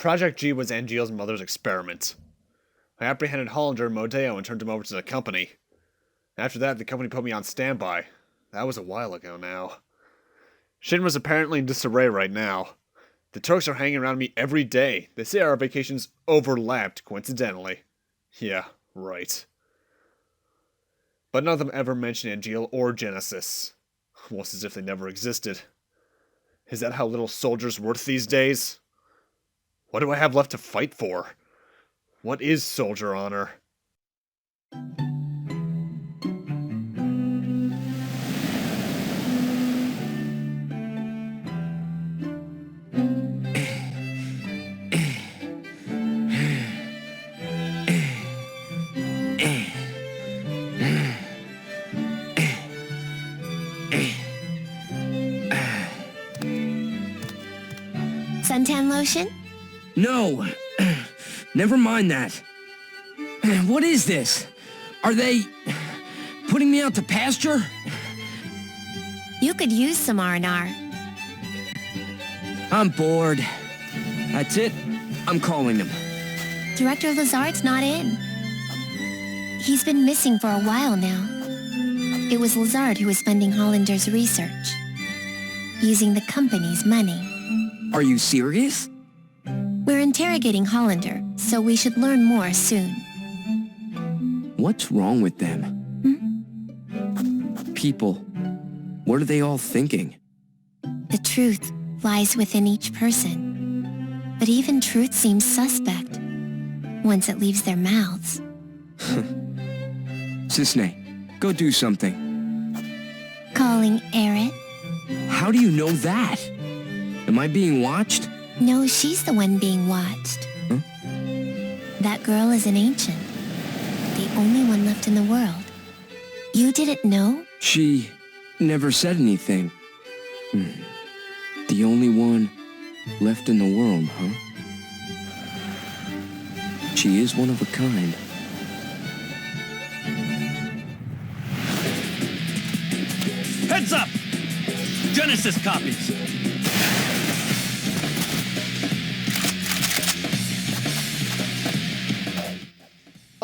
Project G was Angeal's mother's experiment. I apprehended Hollander and Modeo and turned him over to the company. After that, the company put me on standby. That was a while ago now. Shin was apparently in disarray right now. The Turks are hanging around me every day. They say our vacations overlapped, coincidentally. Yeah, right. But none of them ever mentioned Angeal or Genesis. Almost as if they never existed. Is that how little soldiers worth these days? What do I have left to fight for? What is soldier honor? Suntan lotion? No. Never mind that. What is this? Are they putting me out to pasture? You could use some R&R. I'm bored. That's it. I'm calling them. Director Lazard's not in. He's been missing for a while now. It was Lazard who was funding Hollander's research, using the company's money. Are you serious? We're interrogating Hollander, so we should learn more soon. What's wrong with them? People. What are they all thinking? The truth lies within each person. But even truth seems suspect once it leaves their mouths. Cisne, go do something. Calling Eret? How do you know that? Am I being watched? No, she's the one being watched. Huh? That girl is an ancient. The only one left in the world. You didn't know? She never said anything. The only one left in the world, huh? She is one of a kind. Heads up! Genesis copies.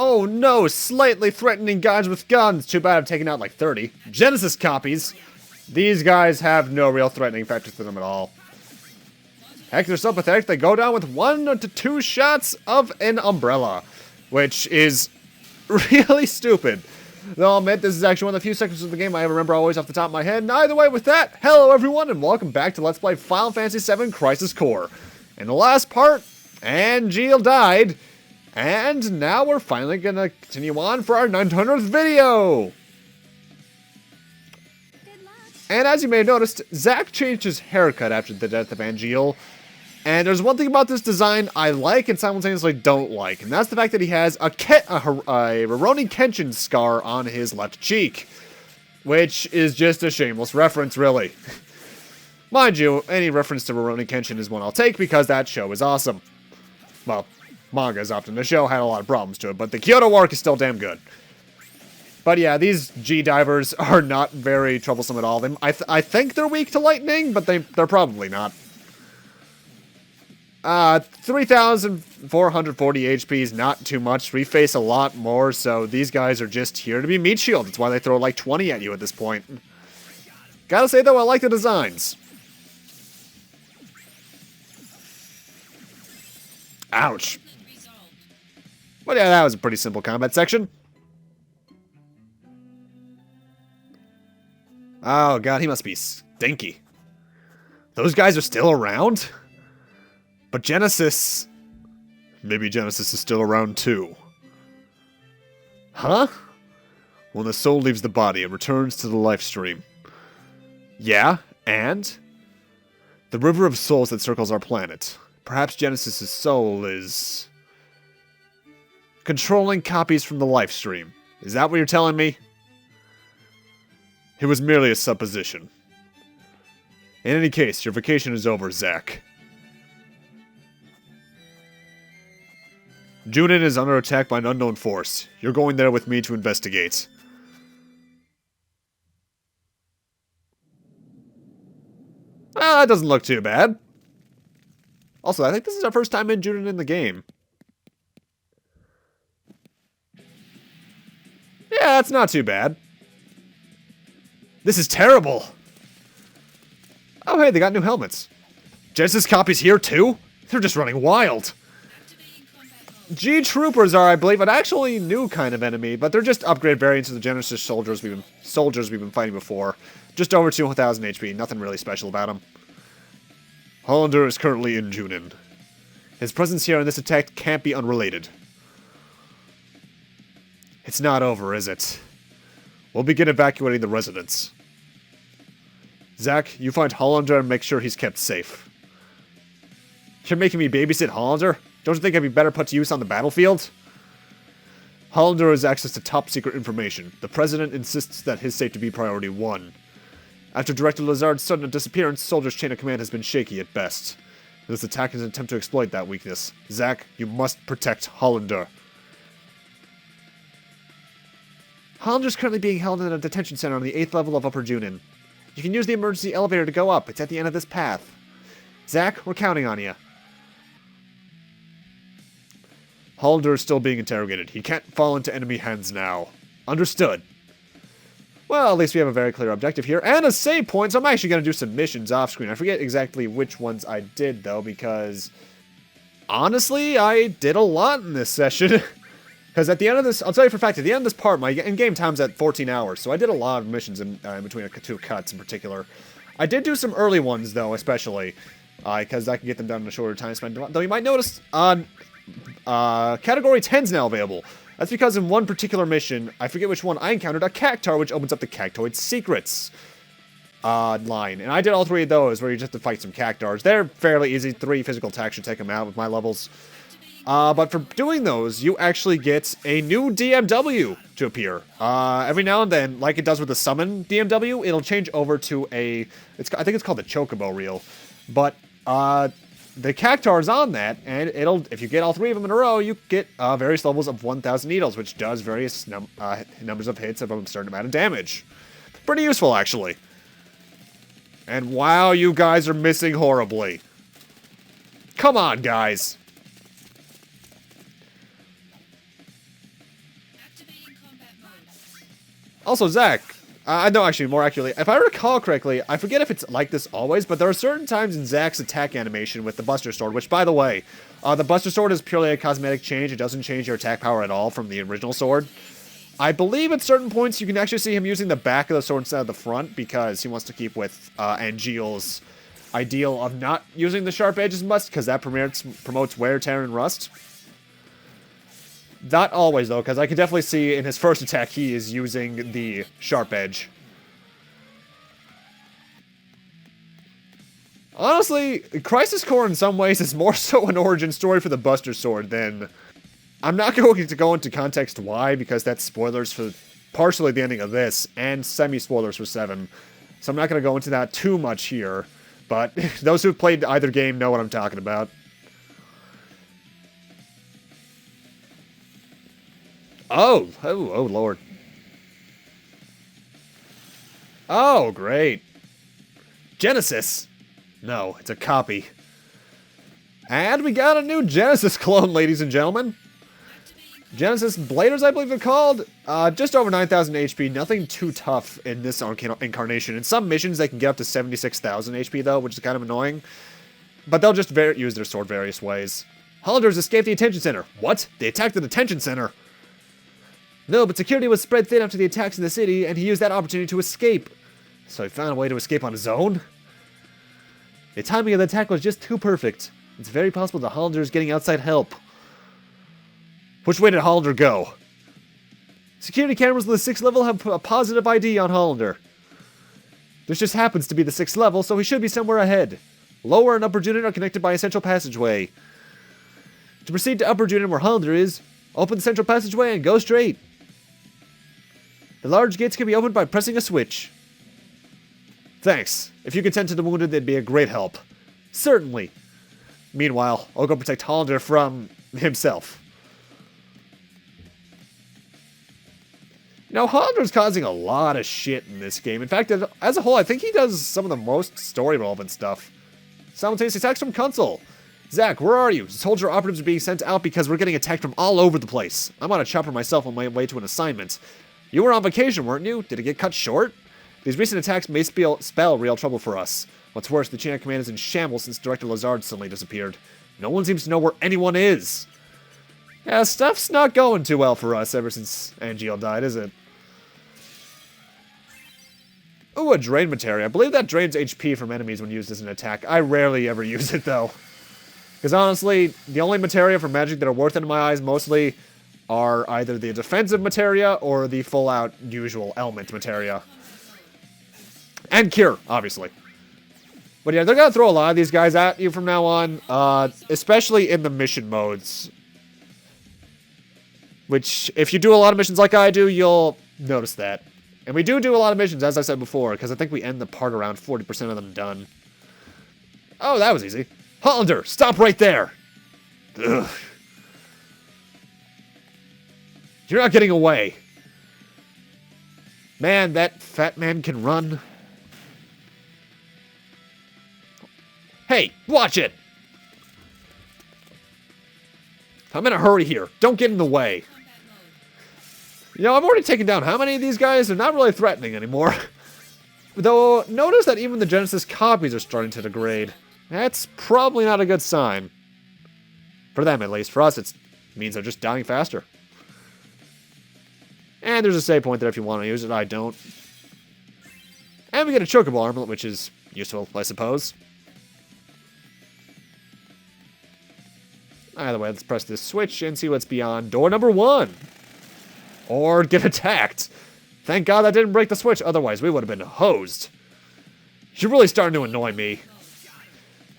Oh no, slightly threatening guys with guns. Too bad I've taken out like 30. Genesis copies. These guys have no real threatening factors to them at all. Heck, they're so pathetic they go down with 1 to 2 shots of an umbrella. Which is really stupid. Though I'll admit, this is actually one of the few sections of the game I remember always off the top of my head. And either way, with that, hello everyone, and welcome back to Let's Play Final Fantasy VII Crisis Core. In the last part, Angeal died, and now we're finally gonna continue on for our 900th video! And as you may have noticed, Zack changed his haircut after the death of Angeal. And there's one thing about this design I like and simultaneously don't like, and that's the fact that he has a Rurouni Kenshin scar on his left cheek. Which is just a shameless reference, really. Mind you, any reference to Rurouni Kenshin is one I'll take because that show is awesome. Well, manga is often. The show had a lot of problems to it, but the Kyoto arc is still damn good. But yeah, these G-divers are not very troublesome at all. I think they're weak to lightning, but they're probably not. 3,440 HP is not too much. We face a lot more, so these guys are just here to be meat shield. That's why they throw like 20 at you at this point. Gotta say though, I like the designs. Ouch. But yeah, that was a pretty simple combat section. Oh god, he must be stinky. Those guys are still around? But Genesis... Maybe Genesis is still around too. Huh? When the soul leaves the body, it returns to the life stream. Yeah, and? The river of souls that circles our planet. Perhaps Genesis's soul is... controlling copies from the life stream. Is that what you're telling me? It was merely a supposition. In any case, your vacation is over, Zack. Junon is under attack by an unknown force. You're going there with me to investigate. Well, that doesn't look too bad. Also, I think this is our first time in Junon in the game. Yeah, that's not too bad. This is terrible. Oh, hey, they got new helmets. Genesis copies here, too? They're just running wild. G-Troopers are, I believe, an actually new kind of enemy, but they're just upgrade variants of the Genesis soldiers we've been fighting before. Just over 2,000 HP, nothing really special about them. Hollander is currently in Junon. His presence here in this attack can't be unrelated. It's not over, is it? We'll begin evacuating the residents. Zack, you find Hollander and make sure he's kept safe. You're making me babysit Hollander? Don't you think I'd be better put to use on the battlefield? Hollander has access to top-secret information. The President insists that his safety be priority 1. After Director Lazard's sudden disappearance, Soldier's chain of command has been shaky at best. This attack is an attempt to exploit that weakness. Zack, you must protect Hollander. Hollander's currently being held in a detention center on the 8th level of Upper Junon. You can use the emergency elevator to go up. It's at the end of this path. Zack, we're counting on you. Hollander is still being interrogated. He can't fall into enemy hands now. Understood. Well, at least we have a very clear objective here. And a save point, so I'm actually going to do some missions off screen. I forget exactly which ones I did, though, because... honestly, I did a lot in this session. Because at the end of this... I'll tell you for a fact, at the end of this part, my in-game time's at 14 hours. So I did a lot of missions in between two cuts in particular. I did do some early ones, though, especially. Because I can get them done in a shorter time span. Though you might notice... Category 10's now available. That's because in one particular mission, I forget which one, I encountered a cactar, which opens up the Cactoid Secrets line. And I did all 3 of those, where you just have to fight some cactars. They're fairly easy. 3 physical attacks should take them out with my levels. But for doing those, you actually get a new DMW to appear. Every now and then, like it does with the summon DMW, it'll change over to a... I think it's called the Chocobo Reel. But, the cactar's on that, and if you get all 3 of them in a row, you get various levels of 1,000 needles, which does various numbers of hits of a certain amount of damage. Pretty useful, actually. And wow, you guys are missing horribly. Come on, guys. Also, Zack, no, actually, more accurately, if I recall correctly, I forget if it's like this always, but there are certain times in Zack's attack animation with the Buster Sword, which, by the way, the Buster Sword is purely a cosmetic change. It doesn't change your attack power at all from the original sword. I believe at certain points you can actually see him using the back of the sword instead of the front, because he wants to keep with Angeal's ideal of not using the sharp edge as much, because that promotes wear, tear, and rust. Not always, though, because I can definitely see in his first attack he is using the sharp edge. Honestly, Crisis Core in some ways is more so an origin story for the Buster Sword than... I'm not going to go into context why, because that's spoilers for partially the ending of this, and semi-spoilers for 7. So I'm not going to go into that too much here, but those who've played either game know what I'm talking about. Oh, Lord. Oh, great. Genesis. No, it's a copy. And we got a new Genesis clone, ladies and gentlemen. Genesis Bladers, I believe they're called. Just over 9,000 HP. Nothing too tough in this incarnation. In some missions, they can get up to 76,000 HP, though, which is kind of annoying. But they'll just use their sword various ways. Hollander's escaped the detention center. What? They attacked the detention center? No, but security was spread thin after the attacks in the city, and he used that opportunity to escape. So he found a way to escape on his own? The timing of the attack was just too perfect. It's very possible that Hollander is getting outside help. Which way did Hollander go? Security cameras on the 6th level have a positive ID on Hollander. This just happens to be the 6th level, so he should be somewhere ahead. Lower and Upper Junon are connected by a central passageway. To proceed to Upper Junon where Hollander is, open the central passageway and go straight. The large gates can be opened by pressing a switch. Thanks. If you could tend to the wounded, they'd be a great help. Certainly. Meanwhile, I'll go protect Hollander from himself. Now, Hollander's causing a lot of shit in this game. In fact, as a whole, I think he does some of the most story-relevant stuff. Simultaneous attacks from Console. Zach, where are you? Soldier operatives are being sent out because we're getting attacked from all over the place. I'm on a chopper myself on my way to an assignment. You were on vacation, weren't you? Did it get cut short? These recent attacks may spell real trouble for us. What's worse, the chain of command is in shambles since Director Lazard suddenly disappeared. No one seems to know where anyone is. Yeah, stuff's not going too well for us ever since Angeal died, is it? Ooh, a drain materia. I believe that drains HP from enemies when used as an attack. I rarely ever use it, though. Because honestly, the only materia for magic that are worth it in my eyes mostly are either the defensive materia or the full-out usual element materia. And cure, obviously. But yeah, they're going to throw a lot of these guys at you from now on, especially in the mission modes. Which, if you do a lot of missions like I do, you'll notice that. And we do a lot of missions, as I said before, because I think we end the part around 40% of them done. Oh, that was easy. Hollander, stop right there! Ugh. You're not getting away. Man, that fat man can run. Hey, watch it! I'm in a hurry here. Don't get in the way. You know, I've already taken down how many of these guys? They're not really threatening anymore. Though, notice that even the Genesis copies are starting to degrade. That's probably not a good sign. For them, at least. For us, it means they're just dying faster. And there's a save point there if you want to use it. I don't. And we get a chocobo armlet, which is useful, I suppose. Either way, let's press this switch and see what's beyond door number 1. Or get attacked. Thank God that didn't break the switch, otherwise we would have been hosed. You're really starting to annoy me.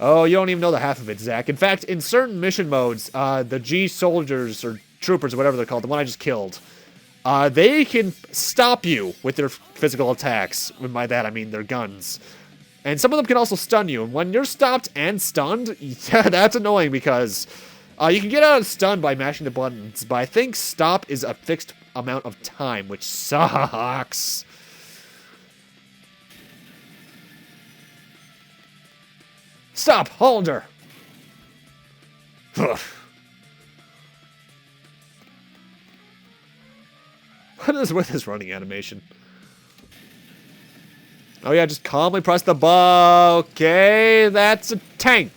Oh, you don't even know the half of it, Zach. In fact, in certain mission modes, the G soldiers, or troopers, or whatever they're called, the one I just killed, they can stop you with their physical attacks. And by that, I mean their guns. And some of them can also stun you. And when you're stopped and stunned, yeah, that's annoying because you can get out of stun by mashing the buttons. But I think stop is a fixed amount of time, which sucks. Stop, Hollander! What is with this running animation? Oh yeah, just calmly press the button. Okay, that's a tank.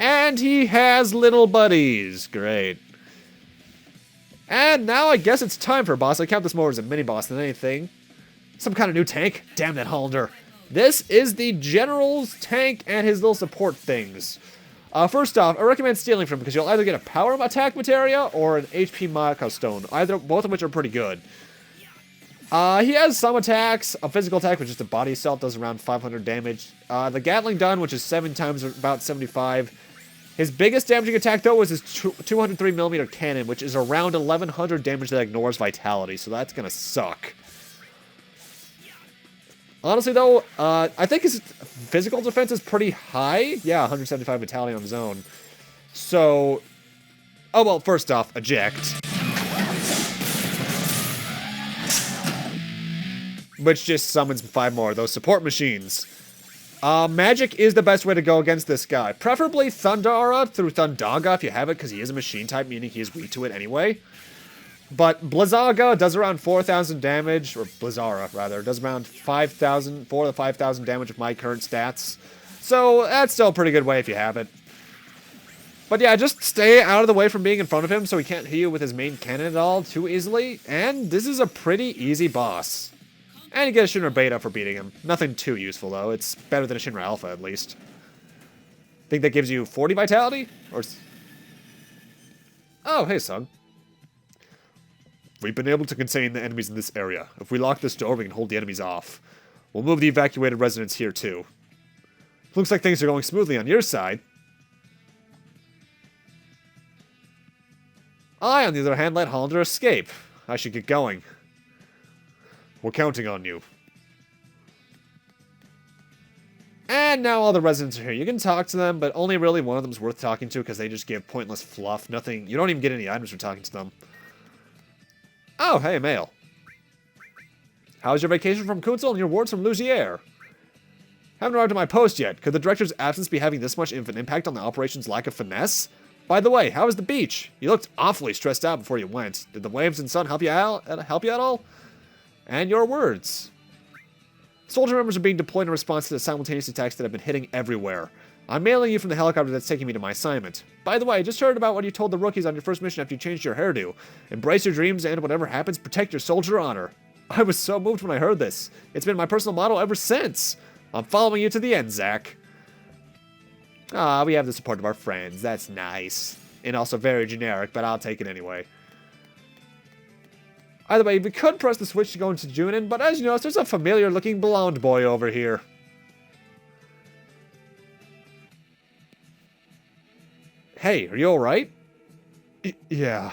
And he has little buddies. Great. And now I guess it's time for a boss. I count this more as a mini-boss than anything. Some kind of new tank? Damn that Hollander. This is the General's tank and his little support things. First off, I recommend stealing from him because you'll either get a power attack materia or an HP Mako stone. Both of which are pretty good. He has some attacks. A physical attack, which is the body assault, does around 500 damage. The Gatling gun, which is 7 times about 75. His biggest damaging attack, though, was his 203mm cannon, which is around 1100 damage that ignores vitality, so that's gonna suck. Honestly, though, I think his physical defense is pretty high. Yeah, 175 vitality on his own. So, oh well, first off, eject. Which just summons 5 more of those support machines. Magic is the best way to go against this guy. Preferably Thundara through Thundaga if you have it, because he is a machine type, meaning he is weak to it anyway. But Blizzaga does around 4,000 damage, or Blizzara, rather, does around 4,000 to 5,000 damage with my current stats. So, that's still a pretty good way if you have it. But yeah, just stay out of the way from being in front of him so he can't hit you with his main cannon at all too easily. And this is a pretty easy boss. And you get a Shinra Beta for beating him. Nothing too useful, though. It's better than a Shinra Alpha, at least. Think that gives you 40 vitality? Or... Oh, hey, Sung. We've been able to contain the enemies in this area. If we lock this door, we can hold the enemies off. We'll move the evacuated residents here, too. Looks like things are going smoothly on your side. I, on the other hand, let Hollander escape. I should get going. We're counting on you. And now all the residents are here. You can talk to them, but only really one of them's worth talking to because they just give pointless fluff. Nothing. You don't even get any items for talking to them. Oh, hey, mail. How's your vacation from Kunsel and your wards from Lugier? Haven't arrived at my post yet. Could the director's absence be having this much of an impact on the operation's lack of finesse? By the way, how was the beach? You looked awfully stressed out before you went. Did the waves and sun help you out? At all? And your words. Soldier members are being deployed in response to the simultaneous attacks that have been hitting everywhere. I'm mailing you from the helicopter that's taking me to my assignment. By the way, I just heard about what you told the rookies on your first mission after you changed your hairdo. Embrace your dreams and whatever happens, protect your soldier honor. I was so moved when I heard this. It's been my personal motto ever since. I'm following you to the end, Zach. Ah, we have the support of our friends. That's nice. And also very generic, but I'll take it anyway. Either way, we could press the switch to go into Junon, but as you notice, there's a familiar-looking blonde boy over here. Hey, are you alright? Yeah.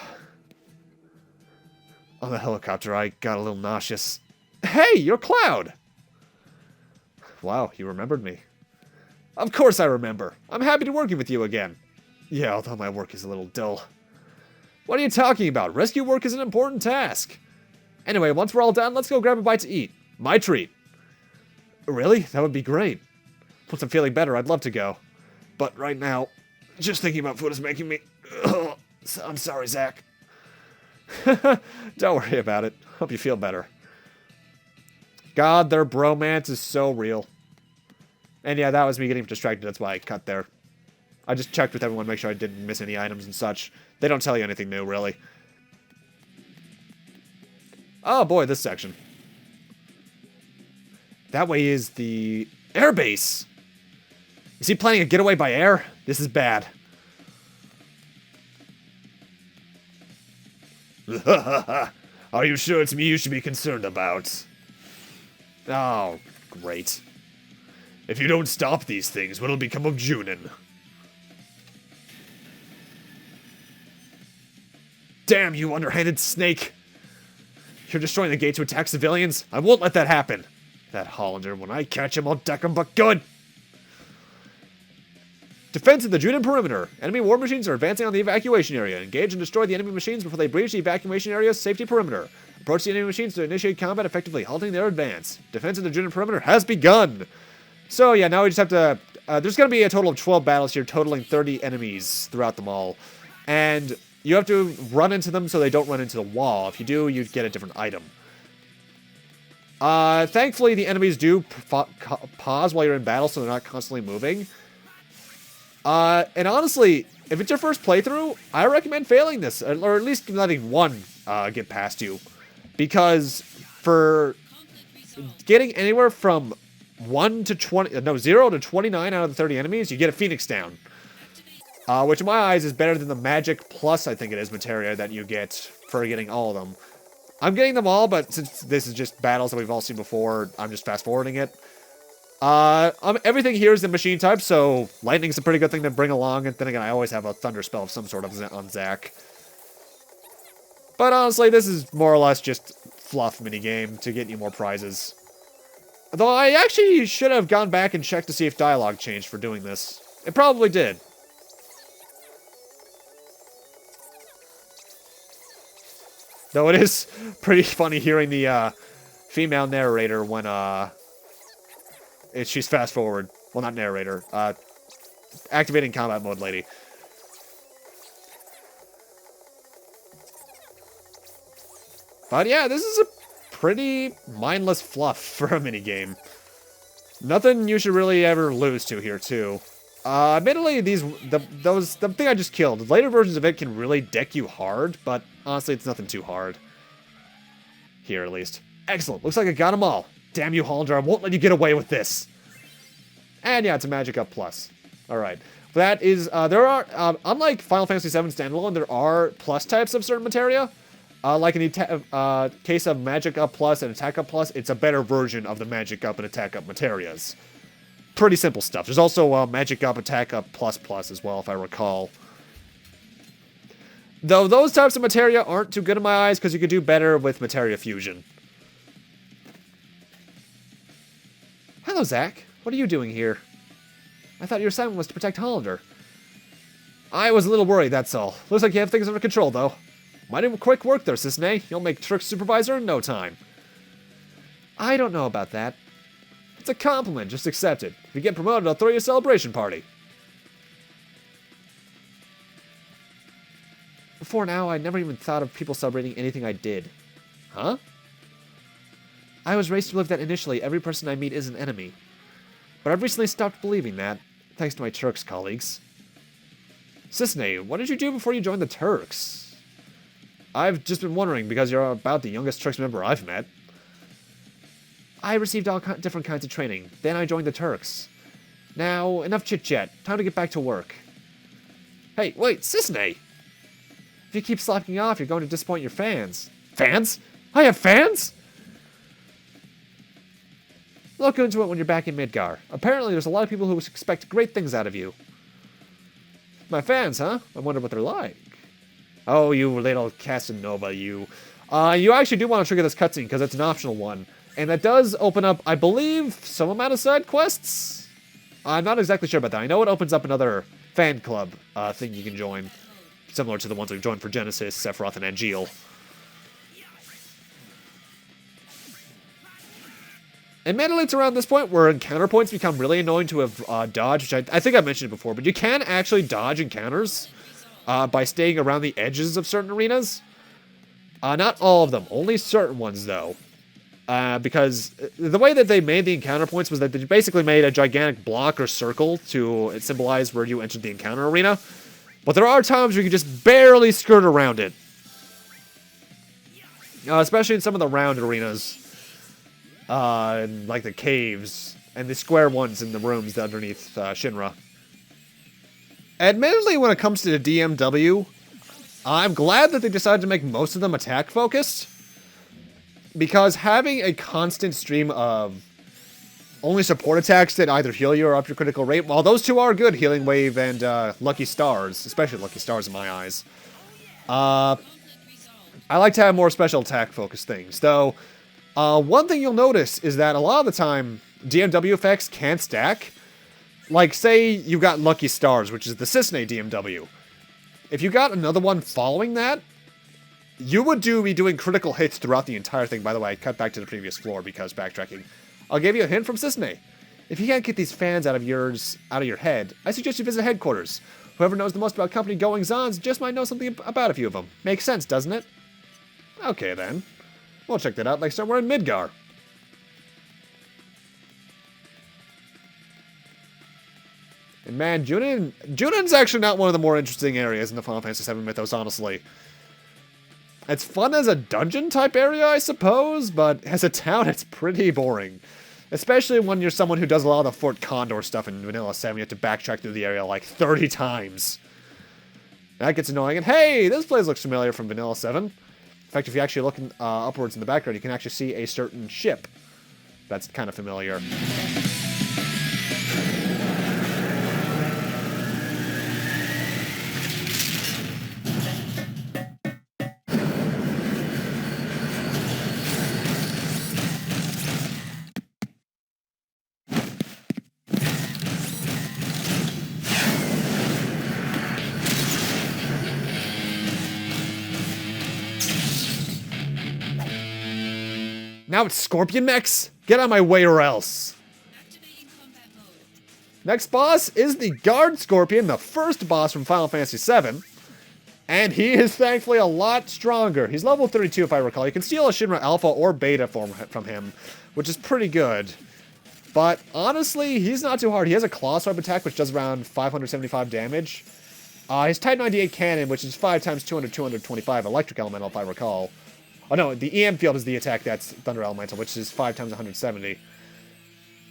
On the helicopter, I got a little nauseous. Hey, you're Cloud! Wow, you remembered me. Of course I remember. I'm happy to working with you again. Yeah, although my work is a little dull. What are you talking about? Rescue work is an important task. Anyway, once we're all done, let's go grab a bite to eat. My treat. Really? That would be great. Once I'm feeling better, I'd love to go. But right now, just thinking about food is making me... Ugh. I'm sorry, Zach. Don't worry about it. Hope you feel better. God, their bromance is so real. And yeah, that was me getting distracted. That's why I cut there. I just checked with everyone, make sure I didn't miss any items and such. They don't tell you anything new, really. Oh boy, this section. That way is the airbase. Is he planning a getaway by air? This is bad. Are you sure it's me you should be concerned about? Oh, great. If you don't stop these things, what'll become of Junon? Damn you, underhanded snake! You're destroying the gate to attack civilians? I won't let that happen. That Hollander, when I catch him, I'll deck him, but good! Defense of the Junon perimeter. Enemy war machines are advancing on the evacuation area. Engage and destroy the enemy machines before they breach the evacuation area's safety perimeter. Approach the enemy machines to initiate combat, effectively halting their advance. Defense of the Junon perimeter has begun! So yeah, now we just have to... there's going to be a total of 12 battles here, totaling 30 enemies throughout them all. And you have to run into them so they don't run into the wall. If you do, you get a different item. Thankfully, the enemies do pause while you're in battle, so they're not constantly moving. And honestly, if it's your first playthrough, I recommend failing this, or at least letting one get past you. Because for getting anywhere from 0 to 29 out of the 30 enemies, you get a Phoenix down. Which in my eyes is better than the Magic Plus, I think it is, materia that you get for getting all of them. I'm getting them all, but since this is just battles that we've all seen before, I'm just fast-forwarding it. Everything here is the machine type, so lightning's a pretty good thing to bring along, and then again, I always have a thunder spell of some sort on Zack. But honestly, this is more or less just fluff minigame to get you more prizes. Though I actually should have gone back and checked to see if dialogue changed for doing this. It probably did. Though it is pretty funny hearing the female narrator when she's fast forward. Well, not narrator. Activating combat mode lady. But yeah, this is a pretty mindless fluff for a minigame. Nothing you should really ever lose to here, too. Admittedly, the thing I just killed, later versions of it can really deck you hard, but honestly, it's nothing too hard. Here, at least. Excellent. Looks like I got them all. Damn you, Hollander. I won't let you get away with this. And yeah, it's a Magic Up Plus. Alright. That is, there are, unlike Final Fantasy VII Standalone, there are plus types of certain materia. Like in the case of Magic Up Plus and Attack Up Plus, it's a better version of the Magic Up and Attack Up materias. Pretty simple stuff. There's also Magic Up, Attack Up Plus Plus as well, if I recall. Though those types of materia aren't too good in my eyes, because you could do better with Materia Fusion. Hello, Zach. What are you doing here? I thought your assignment was to protect Hollander. I was a little worried, that's all. Looks like you have things under control, though. Mighty quick work there, Cisne. You'll make Trick's supervisor in no time. I don't know about that. It's a compliment, just accept it. If you get promoted, I'll throw you a celebration party. Before now, I never even thought of people celebrating anything I did. Huh? I was raised to believe that initially every person I meet is an enemy. But I've recently stopped believing that, thanks to my Turks colleagues. Cicely, what did you do before you joined the Turks? I've just been wondering, because you're about the youngest Turks member I've met. I received all different kinds of training. Then I joined the Turks. Now, enough chit-chat. Time to get back to work. Hey, wait, Cicely! If you keep slacking off, you're going to disappoint your fans. Fans? I have fans? Look into it when you're back in Midgar. Apparently, there's a lot of people who expect great things out of you. My fans, huh? I wonder what they're like. Oh, you little Casanova, you. You actually do want to trigger this cutscene, because it's an optional one. And that does open up, I believe, some amount of side quests? I'm not exactly sure about that. I know it opens up another fan club thing you can join. Similar to the ones we've joined for Genesis, Sephiroth, and Angeal. Admittedly, it's around this point where encounter points become really annoying to have dodged, which I think I mentioned it before, but you can actually dodge encounters by staying around the edges of certain arenas. Not all of them, only certain ones, though. Because the way that they made the encounter points was that they basically made a gigantic block or circle to symbolize where you entered the encounter arena. But there are times where you can just barely skirt around it. Especially in some of the round arenas. Like the caves and the square ones in the rooms underneath Shinra. Admittedly, when it comes to the DMW, I'm glad that they decided to make most of them attack focused. Because having a constant stream of only support attacks that either heal you or up your critical rate, while those two are good, Healing Wave and Lucky Stars, especially Lucky Stars in my eyes, I like to have more special attack focused things. Though, one thing you'll notice is that a lot of the time, DMW effects can't stack. Like, say you got Lucky Stars, which is the Cicely DMW. If you got another one following that, you would be doing critical hits throughout the entire thing. By the way, I cut back to the previous floor because backtracking. I'll give you a hint from Cicely. If you can't get these fans out of your head, I suggest you visit headquarters. Whoever knows the most about company goings-ons just might know something about a few of them. Makes sense, doesn't it? Okay, then. We'll check that out like somewhere in Midgar. And man, Junon's actually not one of the more interesting areas in the Final Fantasy VII mythos, honestly. It's fun as a dungeon-type area, I suppose, but as a town, it's pretty boring. Especially when you're someone who does a lot of the Fort Condor stuff in Vanilla 7, you have to backtrack through the area like 30 times. That gets annoying, and hey, this place looks familiar from Vanilla 7. In fact, if you actually look upwards in the background, you can actually see a certain ship that's kind of familiar. Now it's Scorpion Mechs? Get out of my way or else. Next boss is the Guard Scorpion, the first boss from Final Fantasy VII. And he is thankfully a lot stronger. He's level 32 if I recall. You can steal a Shinra Alpha or Beta form from him, which is pretty good. But honestly, he's not too hard. He has a Claw Swipe attack, which does around 575 damage. His Type 98 cannon, which is 5 times 200, 225 electric elemental if I recall. Oh no, the EM field is the attack that's Thunder Elemental, which is 5 times 170.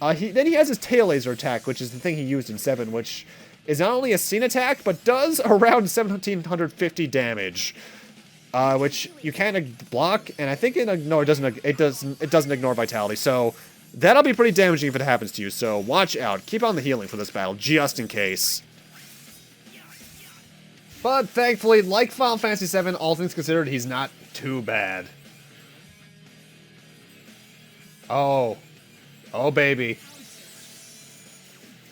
Then he has his Tail Laser attack, which is the thing he used in 7, which is not only a scene attack, but does around 1750 damage. Which you can't block, and I think it doesn't ignore Vitality, so that'll be pretty damaging if it happens to you, so watch out. Keep on the healing for this battle, just in case. But thankfully, like Final Fantasy VII, all things considered, he's not too bad. Oh. Oh, baby.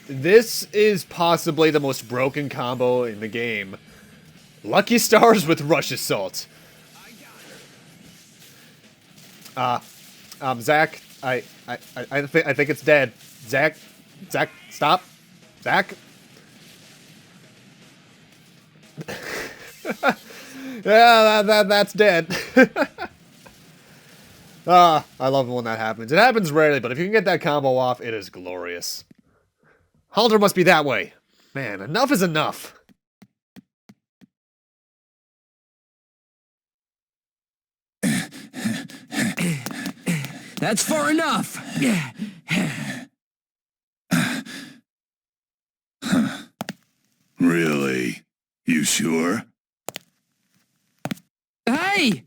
This is possibly the most broken combo in the game. Lucky Stars with Rush Assault. Zach, I think it's dead. Zach, stop. Zach. Yeah, that's dead. I love it when that happens. It happens rarely, but if you can get that combo off, it is glorious. Halter must be that way. Man, enough is enough. That's far enough. Really? You sure? Hey!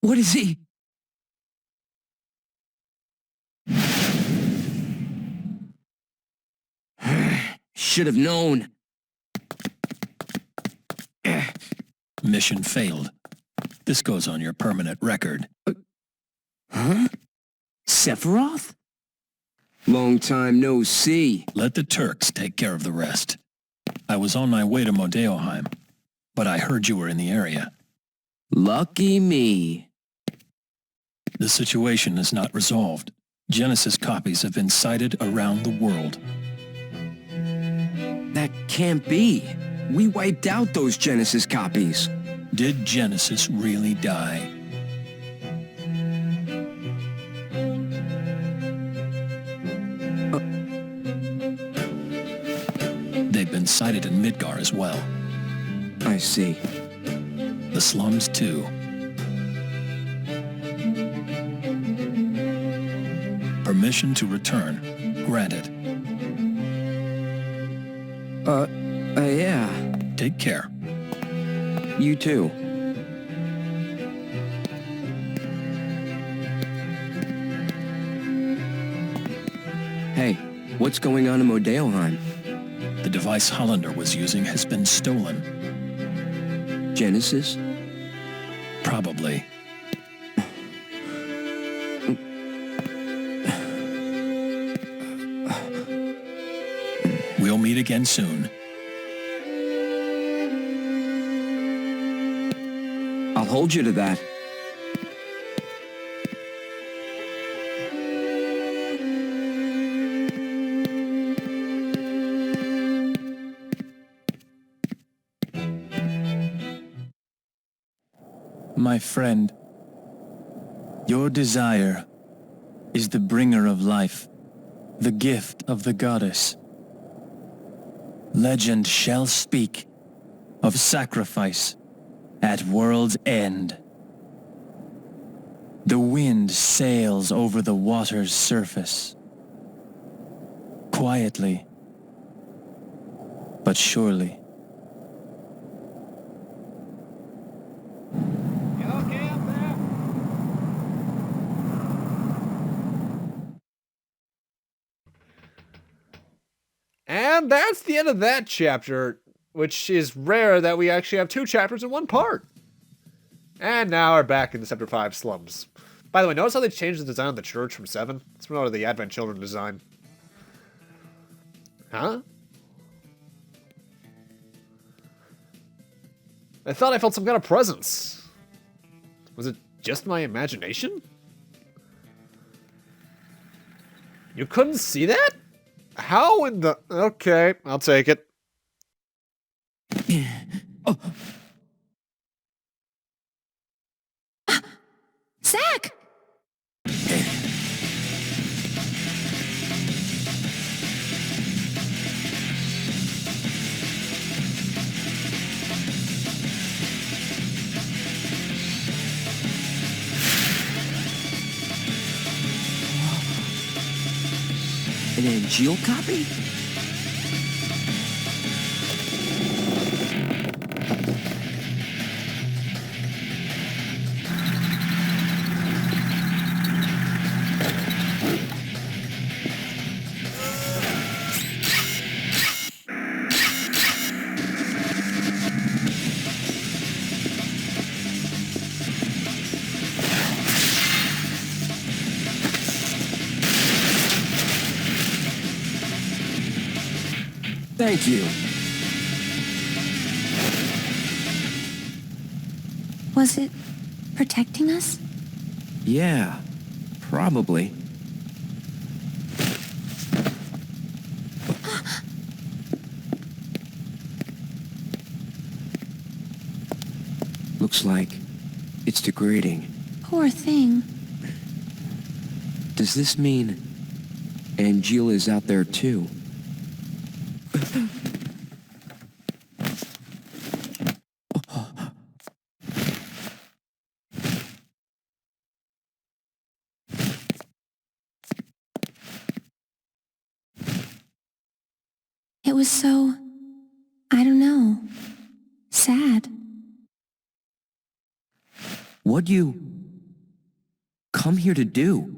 What is he? Should have known. Mission failed. This goes on your permanent record. Huh? Sephiroth? Long time no see. Let the Turks take care of the rest. I was on my way to Modeoheim, but I heard you were in the area. Lucky me. The situation is not resolved. Genesis copies have been sighted around the world. That can't be. We wiped out those Genesis copies. Did Genesis really die? They've been sighted in Midgar as well. I see. The slums too. Permission to return granted. Yeah. Take care. You too. Hey, what's going on in Modeoheim? The device Hollander was using has been stolen. Genesis? Probably. We'll meet again soon. I'll hold you to that. My friend, your desire is the bringer of life, the gift of the goddess. Legend shall speak of sacrifice at world's end. The wind sails over the water's surface, quietly, but surely. And that's the end of that chapter, which is rare that we actually have 2 chapters in one part. And now we're back in the Sector 5 slums. By the way, notice how they changed the design of the church from 7? It's more the Advent Children design. Huh? I thought I felt some kind of presence. Was it just my imagination? You couldn't see that? How in the... Okay, I'll take it. Oh. Zach! An Angeal copy? Thank you. Was it protecting us? Yeah. Probably. Looks like it's degrading. Poor thing. Does this mean Angela is out there too? It was so... I don't know. Sad. What'd you come here to do?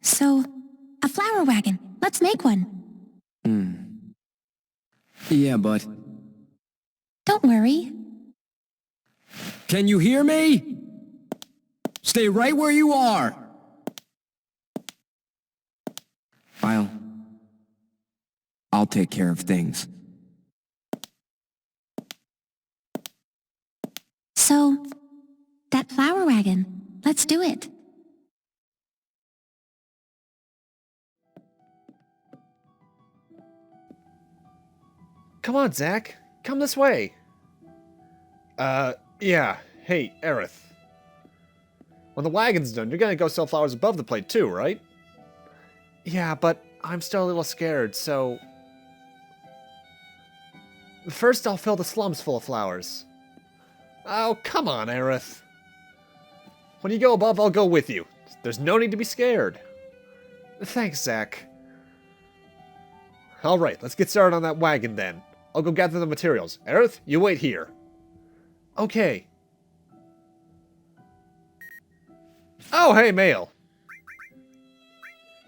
So, a flower wagon. Let's make one. Yeah, but... Don't worry. Can you hear me? Stay right where you are! I'll take care of things. So, that flower wagon. Let's do it. Come on, Zach. Come this way. Yeah. Hey, Aerith. When the wagon's done, you're gonna go sell flowers above the plate too, right? Yeah, but I'm still a little scared, so... First, I'll fill the slums full of flowers. Oh, come on, Aerith. When you go above, I'll go with you. There's no need to be scared. Thanks, Zach. Alright, let's get started on that wagon then. I'll go gather the materials. Aerith, you wait here. Okay. Oh, hey, mail.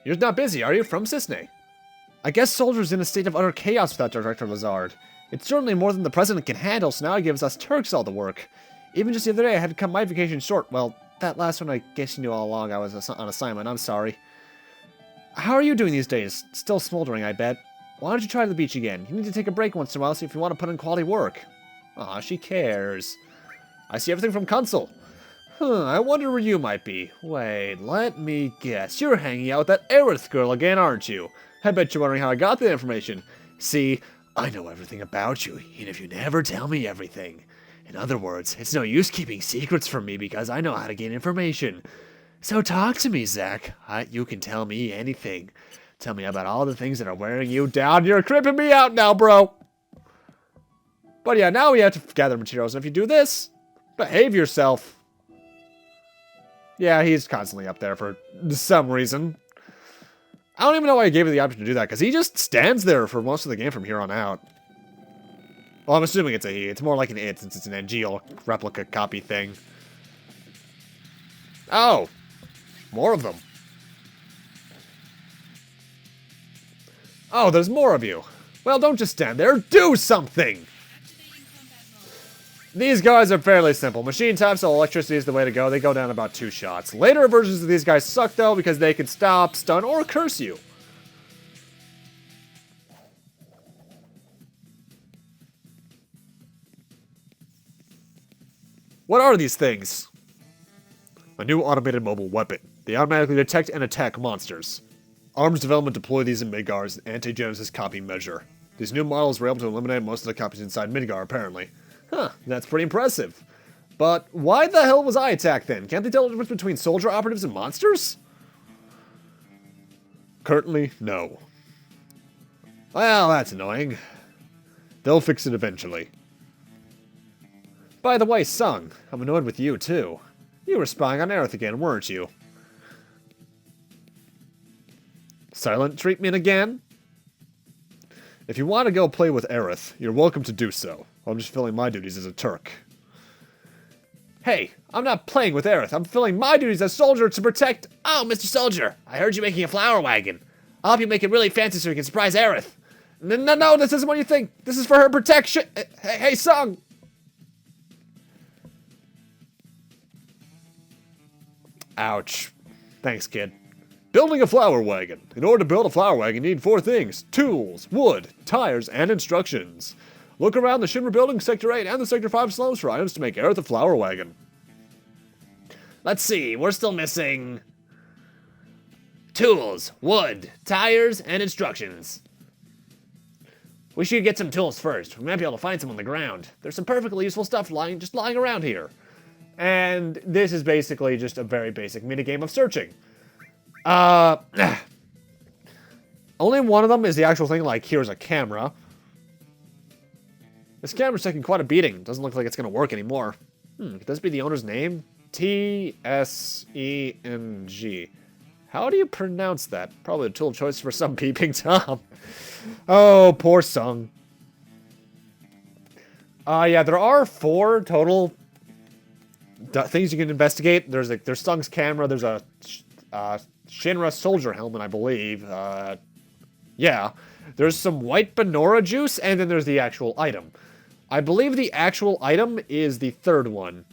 You're not busy, are you? From Cisne. I guess Soldier's in a state of utter chaos without Director Lazard. It's certainly more than the President can handle, so now he gives us Turks all the work. Even just the other day, I had to cut my vacation short. Well, that last one I guess you knew all along I was on assignment. I'm sorry. How are you doing these days? Still smoldering, I bet. Why don't you try the beach again? You need to take a break once in a while, see if you want to put in quality work. Aw, she cares. I see everything from console. I wonder where you might be. Wait, let me guess. You're hanging out with that Aerith girl again, aren't you? I bet you're wondering how I got that information. See, I know everything about you, even if you never tell me everything. In other words, it's no use keeping secrets from me because I know how to gain information. So talk to me, Zach. You can tell me anything. Tell me about all the things that are wearing you down. You're creeping me out now, bro. But yeah, now we have to gather materials, and if you do this, behave yourself. Yeah, he's constantly up there for some reason. I don't even know why I gave you the option to do that, because he just stands there for most of the game from here on out. Well, I'm assuming it's a he. It's more like an it, since it's an Angel replica copy thing. Oh! More of them. Oh, there's more of you. Well, don't just stand there. Do something! These guys are fairly simple. Machine types, so electricity is the way to go. They go down about 2 shots. Later versions of these guys suck, though, because they can stop, stun, or curse you. What are these things? A new automated mobile weapon. They automatically detect and attack monsters. Arms development deploy these in Midgar's anti-Genesis copy measure. These new models were able to eliminate most of the copies inside Midgar, apparently. Huh, that's pretty impressive. But why the hell was I attacked then? Can't they tell the difference between soldier operatives and monsters? Currently, no. Well, that's annoying. They'll fix it eventually. By the way, Sung, I'm annoyed with you too. You were spying on Aerith again, weren't you? Silent treatment again? If you want to go play with Aerith, you're welcome to do so. I'm just filling my duties as a Turk. Hey, I'm not playing with Aerith. I'm filling my duties as soldier to protect... Oh, Mr. Soldier, I heard you making a flower wagon. I'll help you make it really fancy so we can surprise Aerith. No, this isn't what you think. This is for her protection. Hey, Sung. Ouch. Thanks, kid. Building a flower wagon. In order to build a flower wagon, you need 4 things. Tools, wood, tires, and instructions. Look around the Shinra building, Sector 8, and the Sector 5 slums for items to make Aerith a flower wagon. Let's see, we're still missing tools, wood, tires, and instructions. We should get some tools first. We might be able to find some on the ground. There's some perfectly useful stuff just lying around here. And this is basically just a very basic minigame of searching. Only one of them is the actual thing, like, here's a camera. This camera's taking quite a beating. Doesn't look like it's going to work anymore. Could this be the owner's name? T-S-E-N-G. How do you pronounce that? Probably a tool of choice for some peeping Tom. Oh, poor Sung. Yeah, there are 4 total things you can investigate. There's Sung's camera. There's a Shinra soldier helmet, I believe. Yeah. There's some white Benora juice, and then there's the actual item. I believe the actual item is the 3rd one.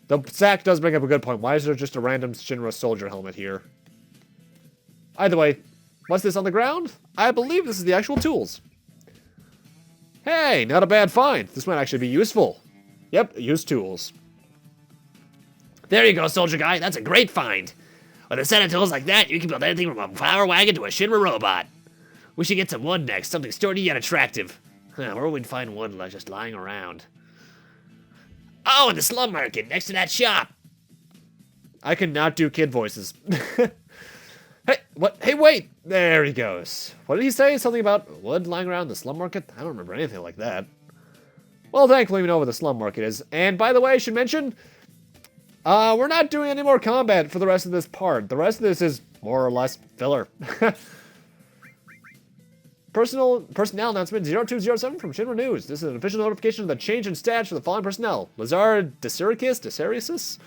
The Zach does bring up a good point. Why is there just a random Shinra soldier helmet here? Either way, what's this on the ground? I believe this is the actual tools. Hey, not a bad find. This might actually be useful. Yep, use tools. There you go, soldier guy. That's a great find. With a set of tools like that, you can build anything from a flower wagon to a Shinra robot. We should get some wood next, something sturdy yet attractive. Where would we find wood just lying around? Oh, in the slum market, next to that shop. I cannot do kid voices. Hey, what? Hey, wait! There he goes. What did he say? Something about wood lying around the slum market? I don't remember anything like that. Well, thankfully we know where the slum market is. And by the way, I should mention, we're not doing any more combat for the rest of this part. The rest of this is more or less filler. Personnel announcement 0207 from Shinra News. This is an official notification of the change in stats for the following personnel. Lazard Desiricus?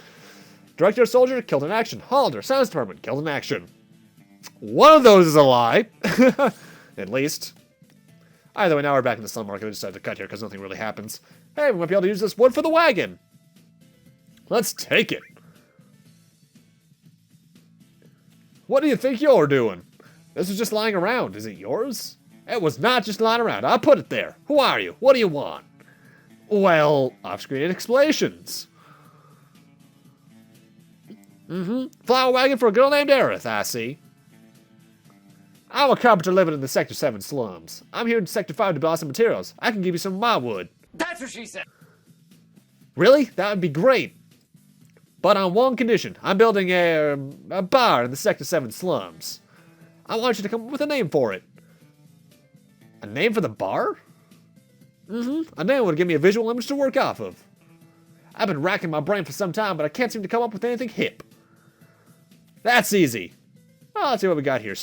Director Soldier, killed in action. Hollander, Science Department, killed in action. One of those is a lie. At least. Either way, now we're back in the slum market. We decided to cut here because nothing really happens. Hey, we might be able to use this wood for the wagon. Let's take it. What do you think you're doing? This was just lying around. Is it yours? It was not just lying around. I put it there. Who are you? What do you want? Well, off-screen explanations. Flower wagon for a girl named Aerith, I see. I'm a carpenter living in the Sector 7 slums. I'm here in Sector 5 to buy some materials. I can give you some of my wood. That's what she said. Really? That would be great. But on one condition. I'm building a bar in the Sector 7 slums. I want you to come up with a name for it. A name for the bar? A name would give me a visual image to work off of. I've been racking my brain for some time, but I can't seem to come up with anything hip. That's easy. Well, let's see what we got here.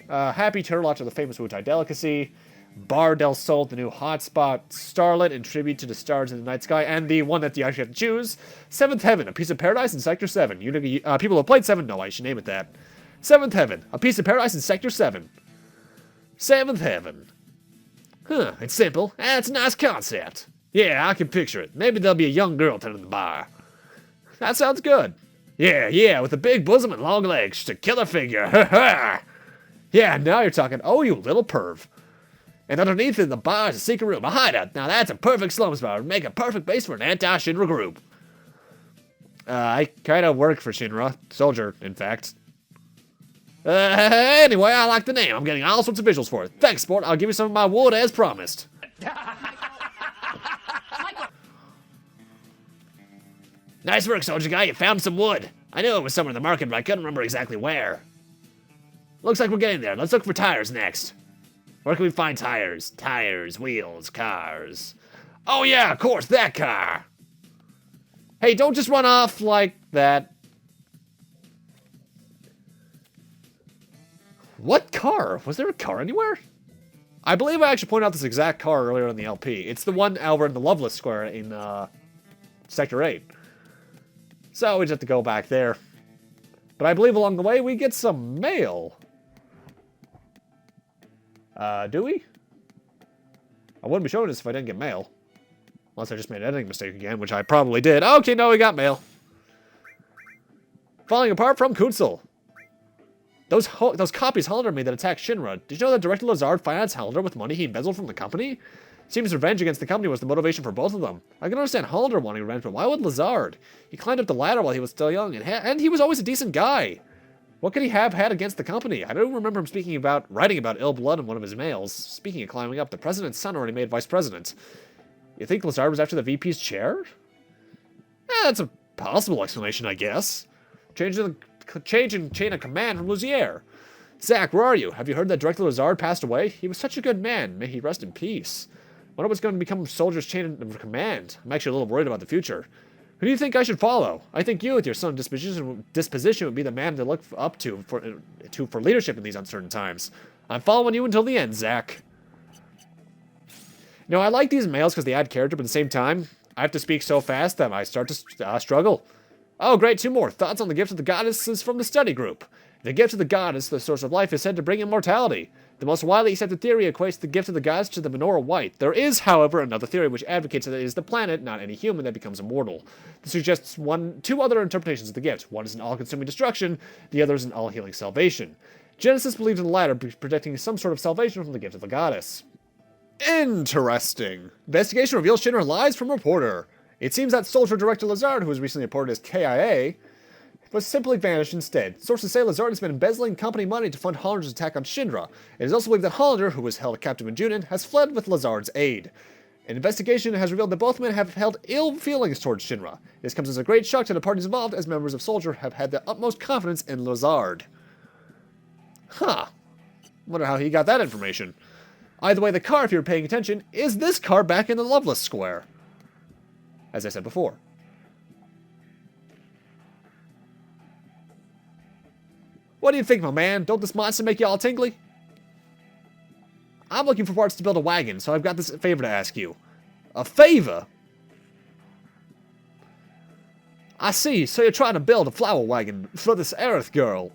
Happy Turtle after the famous Wutai delicacy. Bar del Sol, the new hotspot. Starlit in tribute to the stars in the night sky. And the one that you actually have to choose. Seventh Heaven, a piece of paradise in Sector 7. People who played 7 know I should name it that. Seventh Heaven, a piece of paradise in Sector 7. Seventh Heaven. Huh, it's simple, and it's a nice concept. Yeah, I can picture it. Maybe there'll be a young girl tending the bar. That sounds good. Yeah, with a big bosom and long legs, just a killer figure. Yeah, now you're talking. Oh, you little perv. And underneath in the bar is a secret room, a hideout. Now that's a perfect slums bar. Make a perfect base for an anti-Shinra group. I kind of work for Shinra. Soldier, in fact. Anyway, I like the name. I'm getting all sorts of visuals for it. Thanks, sport. I'll give you some of my wood as promised. Nice work, soldier guy. You found some wood. I knew it was somewhere in the market, but I couldn't remember exactly where. Looks like we're getting there. Let's look for tires next. Where can we find tires? Tires, wheels, cars. Oh yeah, of course, that car. Hey, don't just run off like that. What car? Was there a car anywhere? I believe I actually pointed out this exact car earlier in the LP. It's the one over in the Loveless Square in Sector 8. So we just have to go back there. But I believe along the way we get some mail. Do we? I wouldn't be showing this if I didn't get mail. Unless I just made an editing mistake again, which I probably did. Okay, no, we got mail. Falling apart from Kunsel. Those copies Hollander made that attacked Shinra. Did you know that Director Lazard financed Hollander with money he embezzled from the company? Seems revenge against the company was the motivation for both of them. I can understand Hollander wanting revenge, but why would Lazard? He climbed up the ladder while he was still young, and he was always a decent guy. What could he have had against the company? I don't remember him writing about ill blood in one of his mails. Speaking of climbing up, the president's son already made vice president. You think Lazard was after the VP's chair? That's a possible explanation, I guess. Change in chain of command from Luzier. Zach, where are you? Have you heard that Director Lazard passed away? He was such a good man. May he rest in peace. Wonder what's going to become Soldier's chain of command. I'm actually a little worried about the future. Who do you think I should follow? I think you, with your son's disposition, would be the man to look up to for leadership in these uncertain times. I'm following you until the end, Zach. You know, I like these mails because they add character, but at the same time, I have to speak so fast that I start to struggle. Oh, great, 2 more. Thoughts on the gift of the goddesses from the study group. The gift of the goddess, the source of life, is said to bring immortality. The most widely accepted theory equates the gift of the goddess to the menorah white. There is, however, another theory which advocates that it is the planet, not any human, that becomes immortal. This suggests 2 other interpretations of the gift. One is an all-consuming destruction, the other is an all-healing salvation. Genesis believes in the latter, predicting some sort of salvation from the gift of the goddess. Interesting. Investigation reveals Shinra lies from reporter. It seems that Soldier Director Lazard, who was recently reported as KIA, was simply vanished instead. Sources say Lazard has been embezzling company money to fund Hollander's attack on Shinra. It is also believed that Hollander, who was held captive in Junon, has fled with Lazard's aid. An investigation has revealed that both men have held ill feelings towards Shinra. This comes as a great shock to the parties involved, as members of Soldier have had the utmost confidence in Lazard. Huh. Wonder how he got that information. Either way, the car, if you're paying attention, is this car back in the Loveless Square. As I said before. What do you think, my man? Don't this monster make you all tingly? I'm looking for parts to build a wagon, so I've got this favor to ask you. A favor? I see, so you're trying to build a flower wagon for this Aerith girl.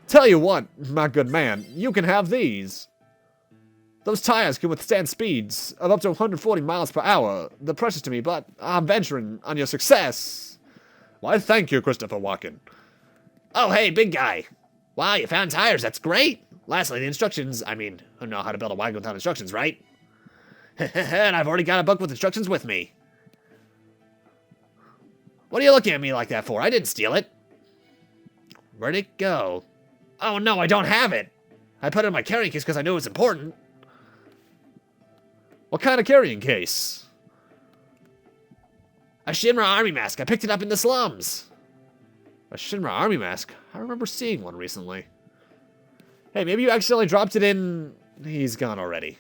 Tell you what, my good man, you can have these. Those tires can withstand speeds of up to 140 miles per hour. They're precious to me, but I'm venturing on your success. Why, thank you, Christopher Walken. Oh, hey, big guy. Wow, you found tires. That's great. Lastly, the instructions. I mean, I don't know how to build a wagon without instructions, right? And I've already got a book with instructions with me. What are you looking at me like that for? I didn't steal it. Where'd it go? Oh, no, I don't have it. I put it in my carrying case because I knew it was important. What kind of carrying case? A Shinra army mask. I picked it up in the slums. A Shinra army mask? I remember seeing one recently. Hey, maybe you accidentally dropped it in... He's gone already.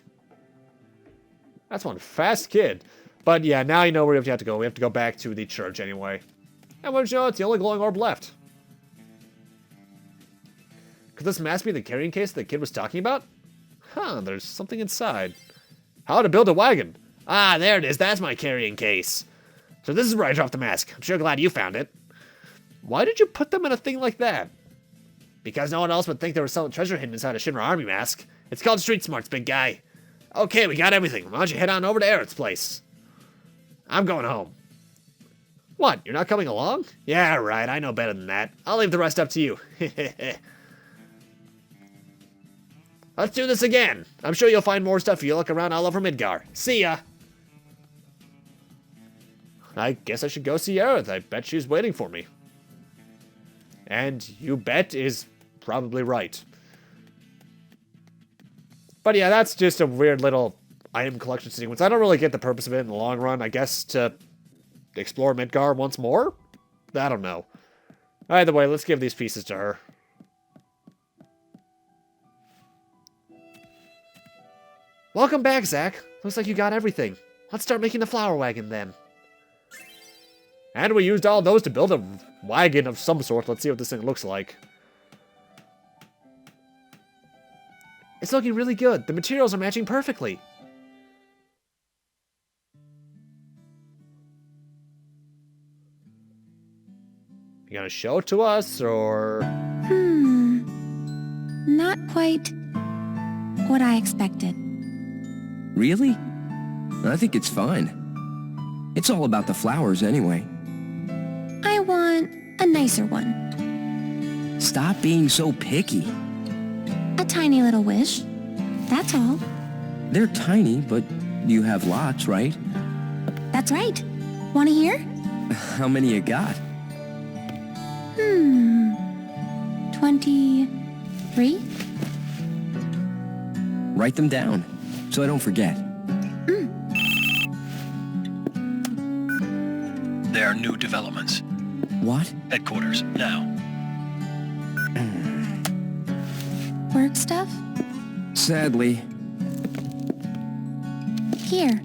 That's one fast kid. But yeah, now you know where we have to go. We have to go back to the church anyway. And what did you know? It's the only glowing orb left. Could this mask be the carrying case the kid was talking about? Huh, there's something inside. How to build a wagon. Ah, there it is. That's my carrying case. So this is where I dropped the mask. I'm sure glad you found it. Why did you put them in a thing like that? Because no one else would think there was some treasure hidden inside a Shinra army mask. It's called street smarts, big guy. Okay, we got everything. Why don't you head on over to Aerith's place? I'm going home. What, you're not coming along? Yeah, right, I know better than that. I'll leave the rest up to you. Let's do this again. I'm sure you'll find more stuff if you look around all over Midgar. See ya! I guess I should go see Aerith. I bet she's waiting for me. And you bet is probably right. But yeah, that's just a weird little item collection sequence. I don't really get the purpose of it in the long run. I guess to explore Midgar once more? I don't know. Either way, let's give these pieces to her. Welcome back, Zach. Looks like you got everything. Let's start making the flower wagon then. And we used all those to build a wagon of some sort. Let's see what this thing looks like. It's looking really good. The materials are matching perfectly. You gonna show it to us, or...? Not quite what I expected. Really? I think it's fine. It's all about the flowers anyway. I want a nicer one. Stop being so picky. A tiny little wish. That's all. They're tiny, but you have lots, right? That's right. Want to hear? How many you got? 23? Write them down, so I don't forget. There are new developments. What? Headquarters, now. Work stuff? Sadly. Here.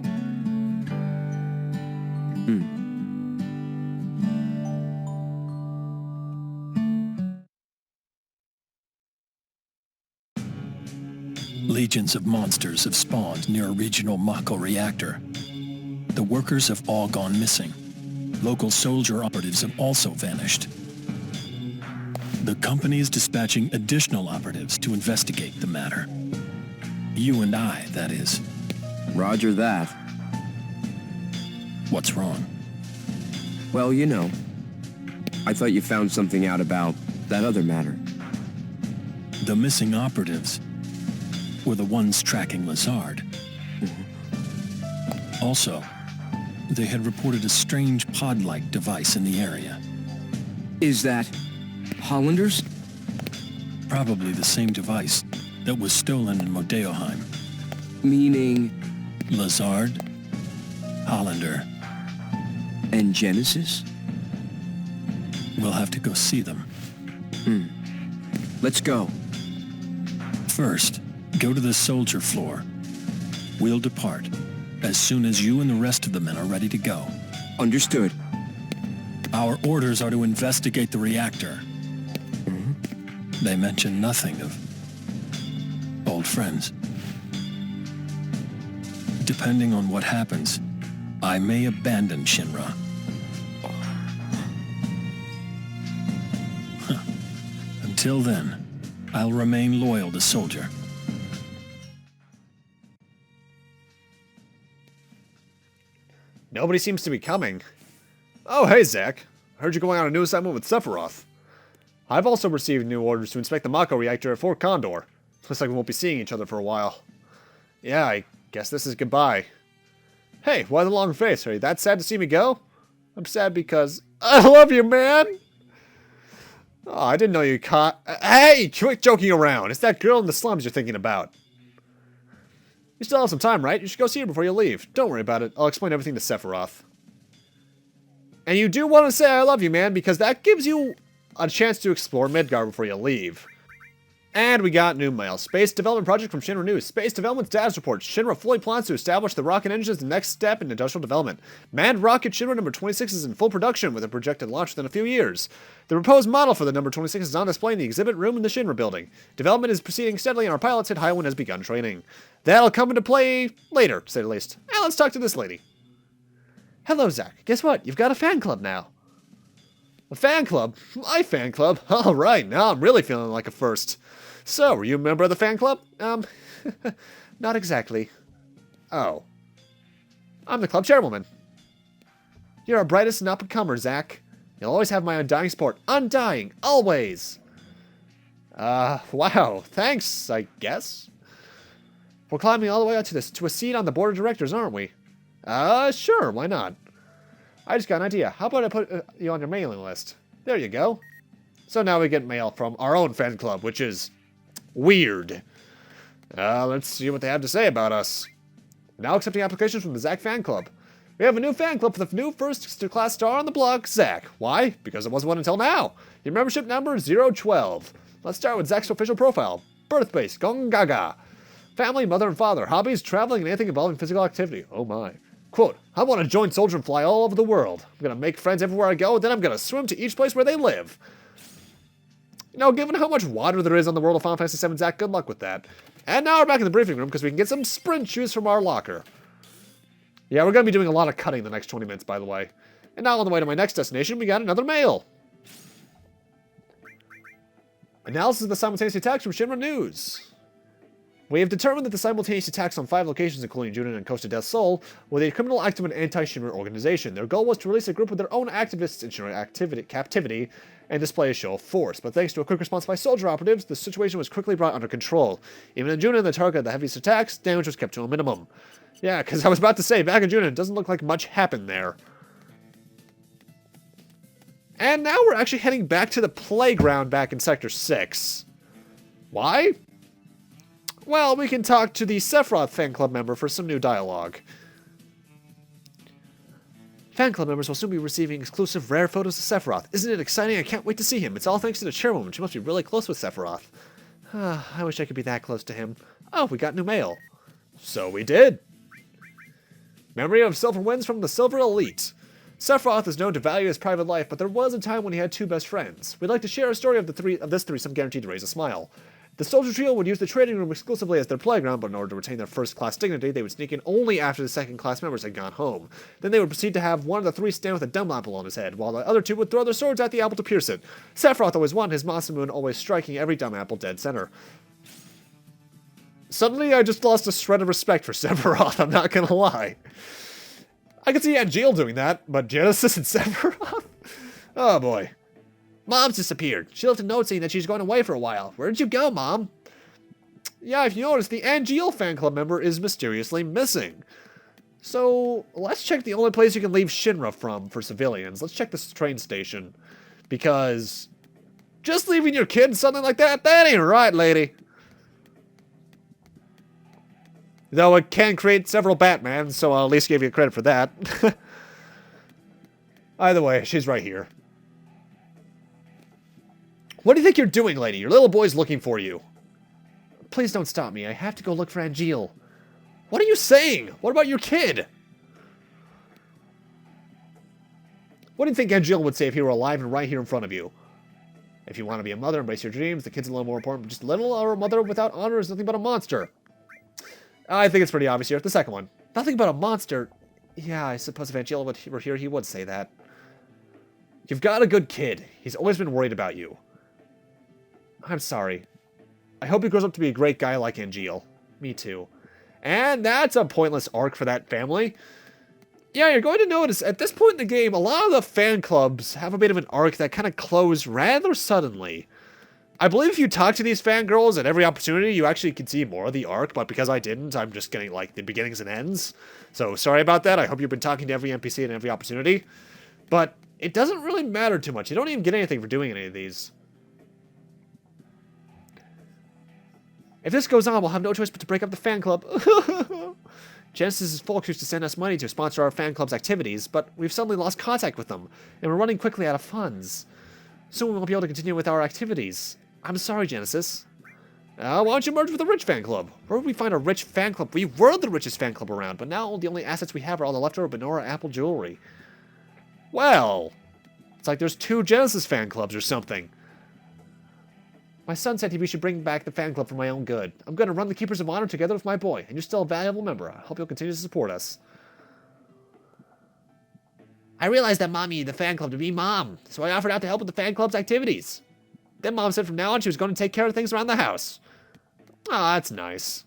Legions of monsters have spawned near a regional Mako reactor. The workers have all gone missing. Local soldier operatives have also vanished. The company is dispatching additional operatives to investigate the matter. You and I, that is. Roger that. What's wrong? Well, you know, I thought you found something out about that other matter. The missing operatives were the ones tracking Lazard. Also, they had reported a strange pod-like device in the area. Is that Hollanders? Probably the same device that was stolen in Modeoheim. Meaning... Lazard, Hollander. And Genesis? We'll have to go see them. Let's go. First, go to the soldier floor. We'll depart as soon as you and the rest of the men are ready to go. Understood. Our orders are to investigate the reactor. They mention nothing of old friends. Depending on what happens, I may abandon Shinra. Until then, I'll remain loyal to Soldier. Nobody seems to be coming. Oh, hey, Zack. I heard you're going on a new assignment with Sephiroth. I've also received new orders to inspect the Mako reactor at Fort Condor. Looks like we won't be seeing each other for a while. Yeah, I guess this is goodbye. Hey, why the long face? Are you that sad to see me go? I'm sad because I love you, man! Oh, I didn't know you caught... Hey, quit joking around. It's that girl in the slums you're thinking about. You still have some time, right? You should go see her before you leave. Don't worry about it. I'll explain everything to Sephiroth. And you do want to say I love you, man, because that gives you a chance to explore Midgar before you leave. And we got new mail. Space Development Project from Shinra News. Space Development Status Report. Shinra fully plans to establish the rocket engine as the next step in industrial development. Manned rocket Shinra number 26 is in full production with a projected launch within a few years. The proposed model for the number 26 is on display in the exhibit room in the Shinra building. Development is proceeding steadily and our pilots at Highwind has begun training. That'll come into play later, to say the least. And let's talk to this lady. Hello, Zack. Guess what? You've got a fan club now. A fan club? My fan club? Alright, now I'm really feeling like a first. So, were you a member of the fan club? Not exactly. Oh. I'm the club chairwoman. You're our brightest and up-and-comer, Zack. You'll always have my undying support. Undying. Always. Wow. Thanks, I guess. We're climbing all the way up to a seat on the board of directors, aren't we? Sure. Why not? I just got an idea. How about I put you on your mailing list? There you go. So now we get mail from our own fan club, which is weird. Let's see what they have to say about us. Now accepting applications from the Zack fan club. We have a new fan club for the new first-class star on the block, Zack. Why? Because it wasn't one until now. Your membership number is 012. Let's start with Zack's official profile. Birthplace, Gongaga. Family, mother and father. Hobbies, traveling, and anything involving physical activity. Oh my. Quote, I want to join Soldier and fly all over the world. I'm going to make friends everywhere I go, and then I'm going to swim to each place where they live. You know, given how much water there is on the world of Final Fantasy VII, Zack, good luck with that. And now we're back in the briefing room because we can get some sprint shoes from our locker. Yeah, we're going to be doing a lot of cutting the next 20 minutes, by the way. And now on the way to my next destination, we got another mail. Analysis of the simultaneous attacks from Shinra News. We have determined that the simultaneous attacks on 5 locations, including Junon and Costa del Sol, were the criminal act of an anti-Shinra organization. Their goal was to release a group of their own activists in Shinra captivity, and display a show of force, but thanks to a quick response by soldier operatives, the situation was quickly brought under control. Even in Junon, the target of the heaviest attacks, damage was kept to a minimum. Yeah, because I was about to say, back in Junon, it doesn't look like much happened there. And now we're actually heading back to the playground back in Sector 6. Why? Well, we can talk to the Sephiroth fan club member for some new dialogue. Fan club members will soon be receiving exclusive rare photos of Sephiroth. Isn't it exciting? I can't wait to see him. It's all thanks to the chairwoman. She must be really close with Sephiroth. I wish I could be that close to him. Oh, we got new mail. So we did. Memory of Silver Winds from the Silver Elite. Sephiroth is known to value his private life, but there was a time when he had two best friends. We'd like to share a story of this threesome guaranteed to raise a smile. The soldier trio would use the trading room exclusively as their playground, but in order to retain their first-class dignity, they would sneak in only after the second-class members had gone home. Then they would proceed to have one of the three stand with a dumb apple on his head, while the other two would throw their swords at the apple to pierce it. Sephiroth always won, his Masamune always striking every dumb apple dead center. Suddenly, I just lost a shred of respect for Sephiroth, I'm not gonna lie. I could see Angeal doing that, but Genesis and Sephiroth? Oh boy. Mom's disappeared. She left a note saying that she's going away for a while. Where did you go, Mom? Yeah, if you notice, the Angeal fan club member is mysteriously missing. So, let's check the only place you can leave Shinra from for civilians. Let's check this train station. Because just leaving your kid something like that ain't right, lady. Though it can create several Batmans, so I'll at least give you credit for that. Either way, she's right here. What do you think you're doing, lady? Your little boy's looking for you. Please don't stop me. I have to go look for Angeal. What are you saying? What about your kid? What do you think Angeal would say if he were alive and right here in front of you? If you want to be a mother, embrace your dreams. The kid's a little more important, but just a little, or a mother without honor is nothing but a monster. I think it's pretty obvious here. The second one. Nothing but a monster. Yeah, I suppose if Angeal were here, he would say that. You've got a good kid. He's always been worried about you. I'm sorry. I hope he grows up to be a great guy like Angeal. Me too. And that's a pointless arc for that family. Yeah, you're going to notice, at this point in the game, a lot of the fan clubs have a bit of an arc that kind of close rather suddenly. I believe if you talk to these fangirls at every opportunity, you actually can see more of the arc, but because I didn't, I'm just getting, like, the beginnings and ends. So, sorry about that. I hope you've been talking to every NPC at every opportunity. But it doesn't really matter too much. You don't even get anything for doing any of these. If this goes on, we'll have no choice but to break up the fan club. Genesis' folks used to send us money to sponsor our fan club's activities, but we've suddenly lost contact with them, and we're running quickly out of funds. Soon we won't be able to continue with our activities. I'm sorry, Genesis. Why don't you merge with a rich fan club? Where would we find a rich fan club? We were the richest fan club around, but now the only assets we have are all the leftover Benora Apple jewelry. Well, it's like there's two Genesis fan clubs or something. My son said we should bring back the fan club for my own good. I'm going to run the Keepers of Honor together with my boy, and you're still a valuable member. I hope you'll continue to support us. I realized that Mom needed the fan club to be Mom, so I offered out to help with the fan club's activities. Then Mom said from now on she was going to take care of things around the house. Ah, that's nice.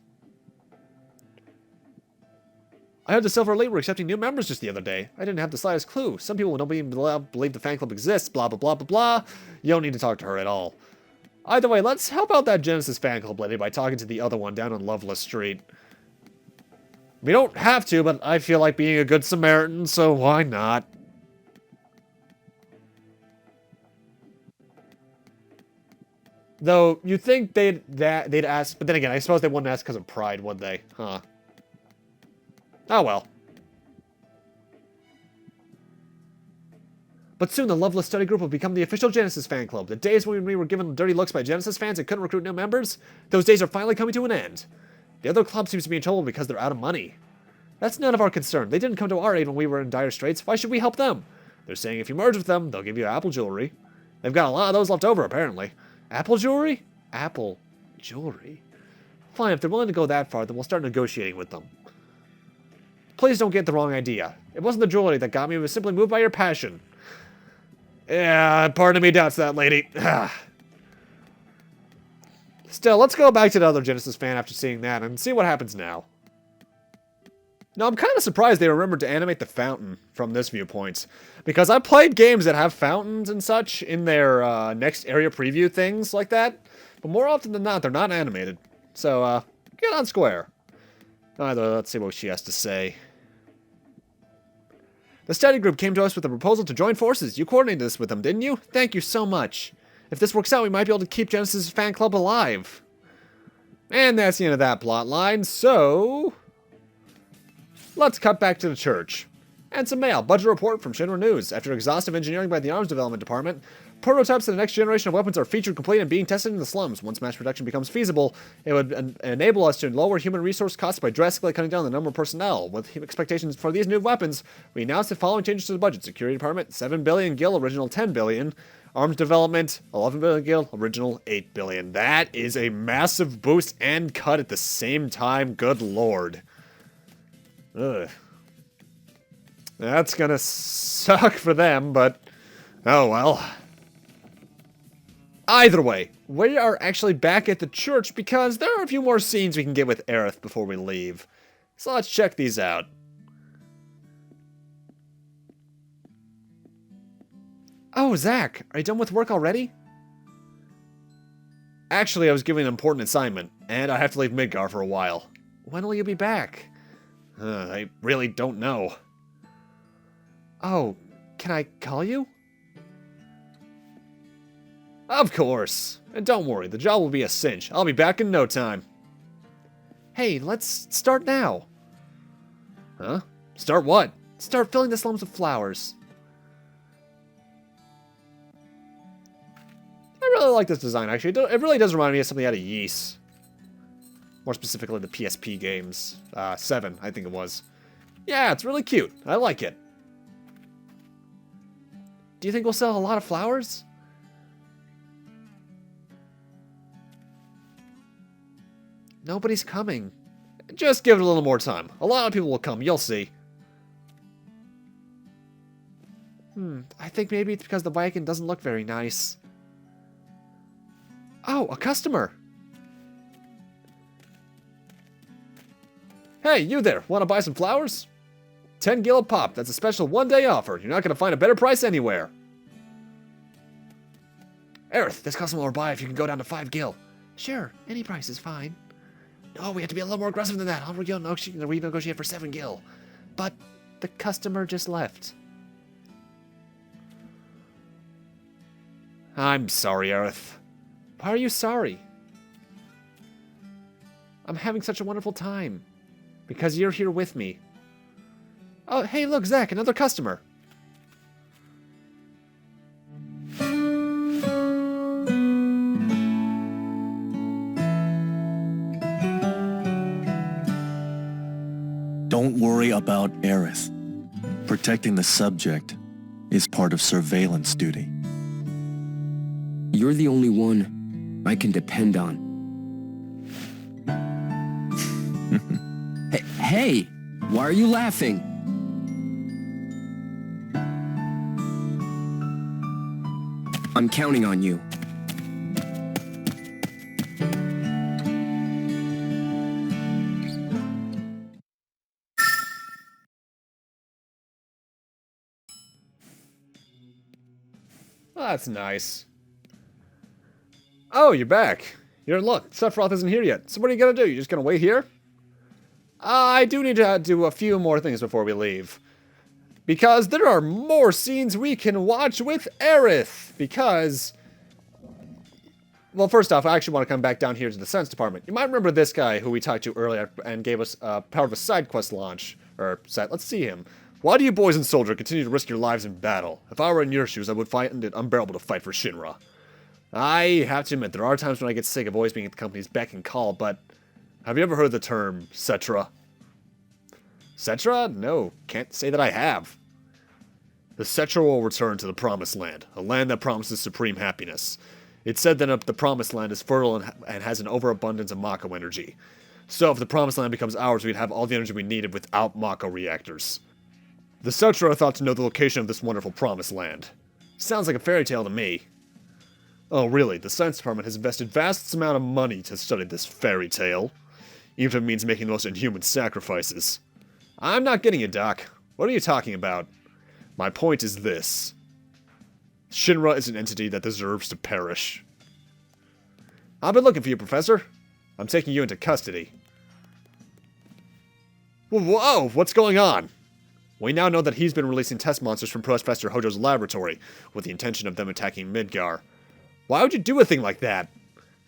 I heard the Silver Elite were accepting new members just the other day. I didn't have the slightest clue. Some people don't even believe the fan club exists, blah, blah, blah, blah, blah. You don't need to talk to her at all. Either way, let's help out that Genesis fan club lady by talking to the other one down on Loveless Street. We don't have to, but I feel like being a good Samaritan, so why not? Though, you'd think they'd ask, but then again, I suppose they wouldn't ask because of pride, would they? Huh. Oh well. But soon the Loveless Study Group will become the official Genesis fan club. The days when we were given dirty looks by Genesis fans and couldn't recruit new members, those days are finally coming to an end. The other club seems to be in trouble because they're out of money. That's none of our concern. They didn't come to our aid when we were in dire straits. Why should we help them? They're saying if you merge with them, they'll give you Apple jewelry. They've got a lot of those left over, apparently. Apple jewelry? Apple jewelry? Fine, if they're willing to go that far, then we'll start negotiating with them. Please don't get the wrong idea. It wasn't the jewelry that got me, it was simply moved by your passion. Yeah, part of me doubts that, lady. Still, let's go back to the other Genesis fan after seeing that and see what happens now. Now, I'm kind of surprised they remembered to animate the fountain from this viewpoint. Because I played games that have fountains and such in their next area preview things like that. But more often than not, they're not animated. So, get on Square. Let's see what she has to say. The study group came to us with a proposal to join forces. You coordinated this with them, didn't you? Thank you so much. If this works out, we might be able to keep Genesis' fan club alive. And that's the end of that plot line, so... let's cut back to the church. And some mail. Budget report from Shinra News. After exhaustive engineering by the Arms Development Department, prototypes of the next generation of weapons are featured complete and being tested in the slums. Once mass production becomes feasible, it would enable us to lower human resource costs by drastically cutting down the number of personnel. With expectations for these new weapons, we announced the following changes to the budget. Security Department, 7 billion gil, original 10 billion. Arms Development, 11 billion gil, original 8 billion. That is a massive boost and cut at the same time. Good lord. Ugh. That's gonna suck for them, but oh well. Either way, we are actually back at the church because there are a few more scenes we can get with Aerith before we leave. So let's check these out. Oh, Zach, are you done with work already? Actually, I was given an important assignment, and I have to leave Midgar for a while. When will you be back? I really don't know. Oh, can I call you? Of course. And don't worry, the job will be a cinch. I'll be back in no time. Hey, let's start now. Huh? Start what? Start filling the slums with flowers. I really like this design, actually. It really does remind me of something out of Ys. More specifically, the PSP games. 7, I think it was. Yeah, it's really cute. I like it. Do you think we'll sell a lot of flowers? Nobody's coming. Just give it a little more time. A lot of people will come, you'll see. I think maybe it's because the wagon doesn't look very nice. Oh, a customer. Hey, you there. Want to buy some flowers? 10 gil a pop. That's a special one-day offer. You're not going to find a better price anywhere. Aerith, this customer will buy if you can go down to 5 gil. Sure, any price is fine. No, we have to be a little more aggressive than that. I'll renegotiate for 7 gil. But the customer just left. I'm sorry, Aerith. Why are you sorry? I'm having such a wonderful time. Because you're here with me. Oh, hey, look, Zach, another customer. Don't worry about Aerith. Protecting the subject is part of surveillance duty. You're the only one I can depend on. Hey, why are you laughing? I'm counting on you. Oh, that's nice. Oh, you're back. You're in luck. Sephiroth isn't here yet. So what are you gonna do? You just gonna wait here? I do need to do a few more things before we leave. Because there are more scenes we can watch with Aerith. Because... well, first off, I actually want to come back down here to the Sense Department. You might remember this guy who we talked to earlier and gave us part of a side quest launch. Let's see him. Why do you boys and soldier continue to risk your lives in battle? If I were in your shoes, I would find it unbearable to fight for Shinra. I have to admit, there are times when I get sick of always being at the company's beck and call, but... have you ever heard the term, Cetra? Cetra? No, can't say that I have. The Cetra will return to the Promised Land, a land that promises supreme happiness. It's said that the Promised Land is fertile and has an overabundance of Mako energy. So if the Promised Land becomes ours, we'd have all the energy we needed without Mako reactors. The Cetra are thought to know the location of this wonderful Promised Land. Sounds like a fairy tale to me. Oh really, the Science Department has invested vast amount of money to study this fairy tale. Even if it means making the most inhuman sacrifices. I'm not getting it, Doc. What are you talking about? My point is this. Shinra is an entity that deserves to perish. I've been looking for you, Professor. I'm taking you into custody. Whoa, what's going on? We now know that he's been releasing test monsters from Professor Hojo's laboratory, with the intention of them attacking Midgar. Why would you do a thing like that?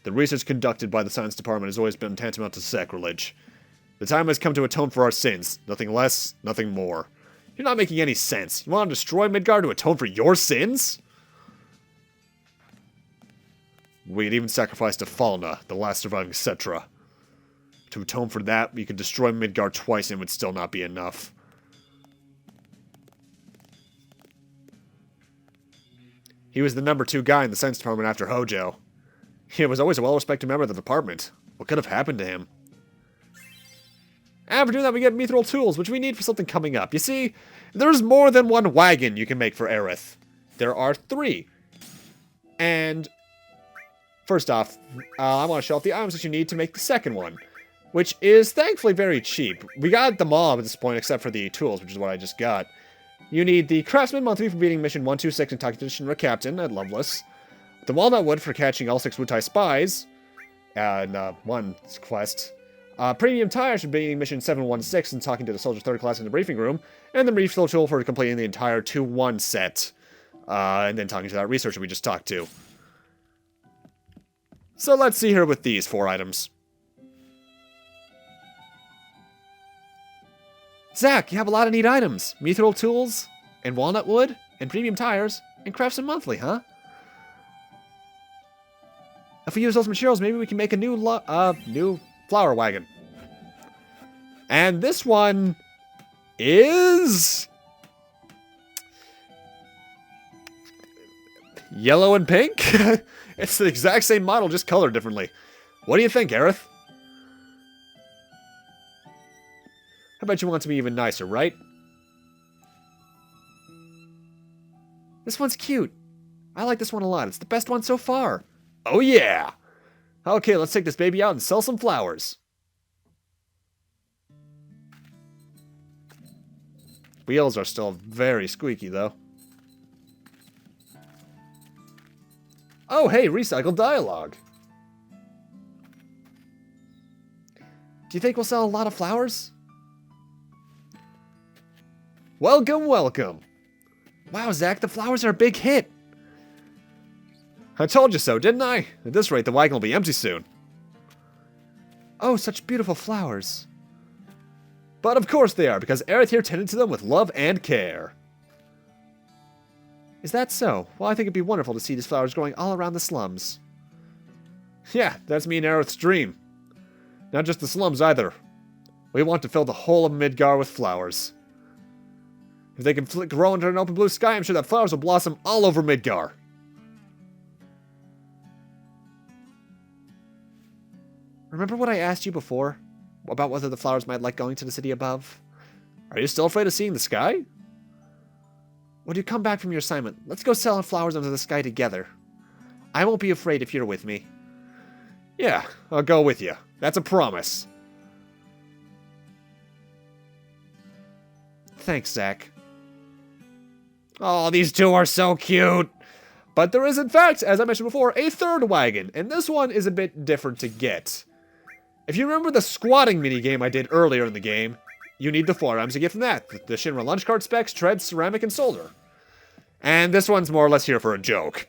The research conducted by the science department has always been tantamount to sacrilege. The time has come to atone for our sins. Nothing less, nothing more. You're not making any sense. You want to destroy Midgar to atone for your sins? We could even sacrifice to Falna, the last surviving Cetra. To atone for that, we could destroy Midgar twice and it would still not be enough. He was the number 2 guy in the science department after Hojo. He was always a well-respected member of the department. What could have happened to him? After doing that, we get mithril tools, which we need for something coming up. You see, there's more than one wagon you can make for Aerith. There are 3. And first off, I want to show off the items that you need to make the second one, which is thankfully very cheap. We got them all at this point, except for the tools, which is what I just got. You need the Craftsman Monthly for beating Mission 126 and talking to Shinra Captain at Loveless. The Walnut Wood for catching all 6 Wutai spies. And one quest. Premium Tires for beating Mission 716 and talking to the Soldier 3rd class in the briefing room. And the Refill Tool for completing the entire 2-1 set. And then talking to that researcher we just talked to. So let's see here with these 4 items. Zach, you have a lot of neat items. Mithril tools, and walnut wood, and premium tires, and Craftsman Monthly, huh? If we use those materials, maybe we can make a new flower wagon. And this one is yellow and pink? It's the exact same model, just colored differently. What do you think, Aerith? I bet you want it to be even nicer, right? This one's cute. I like this one a lot. It's the best one so far. Oh yeah! Okay, let's take this baby out and sell some flowers. Wheels are still very squeaky, though. Oh, hey, recycled dialogue. Do you think we'll sell a lot of flowers? Welcome, welcome. Wow, Zach, the flowers are a big hit. I told you so, didn't I? At this rate, the wagon will be empty soon. Oh, such beautiful flowers. But of course they are, because Aerith here tended to them with love and care. Is that so? Well, I think it'd be wonderful to see these flowers growing all around the slums. Yeah, that's me and Aerith's dream. Not just the slums either. We want to fill the whole of Midgar with flowers. If they can grow under an open blue sky, I'm sure that flowers will blossom all over Midgar. Remember what I asked you before? About whether the flowers might like going to the city above? Are you still afraid of seeing the sky? When you come back from your assignment, let's go sell flowers under the sky together. I won't be afraid if you're with me. Yeah, I'll go with you. That's a promise. Thanks, Zach. Oh, these two are so cute. But there is, in fact, as I mentioned before, a third wagon, and this one is a bit different to get. If you remember the squatting minigame I did earlier in the game, you need the 4 items to get from that. The Shinra lunch cart specs, treads, ceramic, and solder. And this one's more or less here for a joke.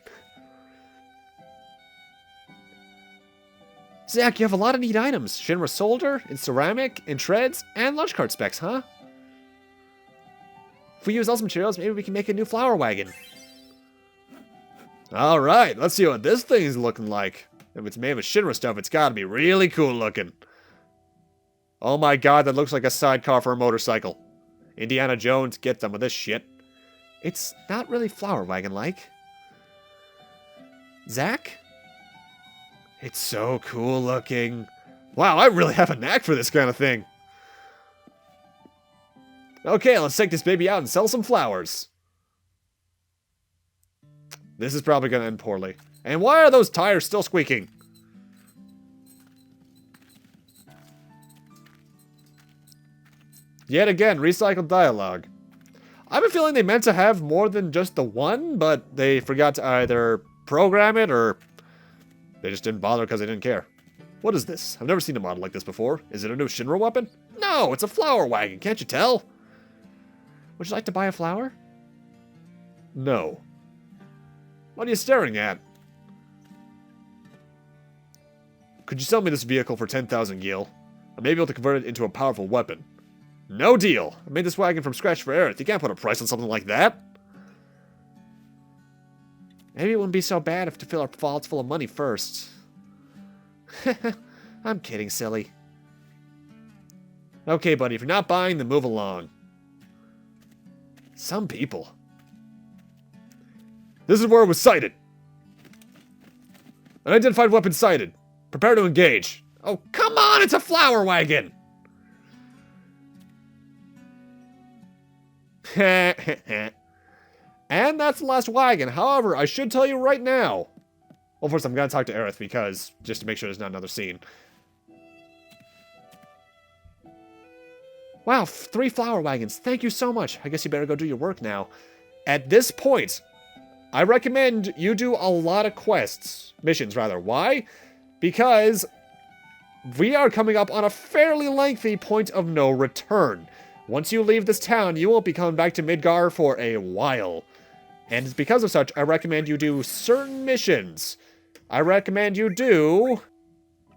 Zach, you have a lot of neat items. Shinra solder, and ceramic, and treads, and lunch cart specs, huh? If we use those materials, maybe we can make a new flower wagon. Alright, let's see what this thing's looking like. If it's made of Shinra stuff, it's gotta be really cool looking. Oh my god, that looks like a sidecar for a motorcycle. Indiana Jones, get some of this shit. It's not really flower wagon-like. Zach? It's so cool looking. Wow, I really have a knack for this kind of thing. Okay, let's take this baby out and sell some flowers. This is probably going to end poorly. And why are those tires still squeaking? Yet again, recycled dialogue. I have a feeling they meant to have more than just the one, but they forgot to either program it or they just didn't bother because they didn't care. What is this? I've never seen a model like this before. Is it a new Shinra weapon? No, it's a flower wagon, can't you tell? Would you like to buy a flower? No. What are you staring at? Could you sell me this vehicle for 10,000 gil? I may be able to convert it into a powerful weapon. No deal! I made this wagon from scratch for Aerith. You can't put a price on something like that. Maybe it wouldn't be so bad if to fill our wallets full of money first. I'm kidding, silly. Okay, buddy, if you're not buying, then move along. Some people. This is where it was sighted. An identified weapon sighted. Prepare to engage. Oh, come on, it's a flower wagon! And that's the last wagon. However, I should tell you right now. Well, first I'm going to talk to Aerith because, just to make sure there's not another scene. Wow, 3 flower wagons. Thank you so much. I guess you better go do your work now. At this point, I recommend you do a lot of quests. Missions, rather. Why? Because we are coming up on a fairly lengthy point of no return. Once you leave this town, you won't be coming back to Midgar for a while. And because of such, I recommend you do certain missions. I recommend you do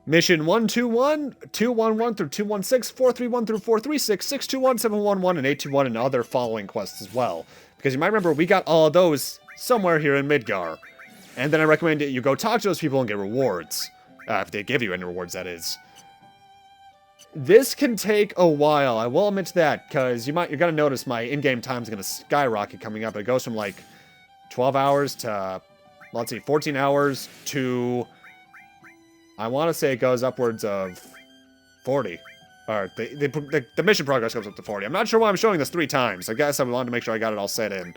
Mission 121, 211 through 216, 431 through 436, 621, 711, and 821, and other following quests as well. Because you might remember, we got all of those somewhere here in Midgar. And then I recommend that you go talk to those people and get rewards. If they give you any rewards, that is. This can take a while, I will admit that, because you're gonna notice my in-game time's gonna skyrocket coming up. It goes from like 12 hours to, let's see, 14 hours to, I want to say it goes upwards of 40. Or the mission progress goes up to 40. I'm not sure why I'm showing this 3 times. I guess I wanted to make sure I got it all set in.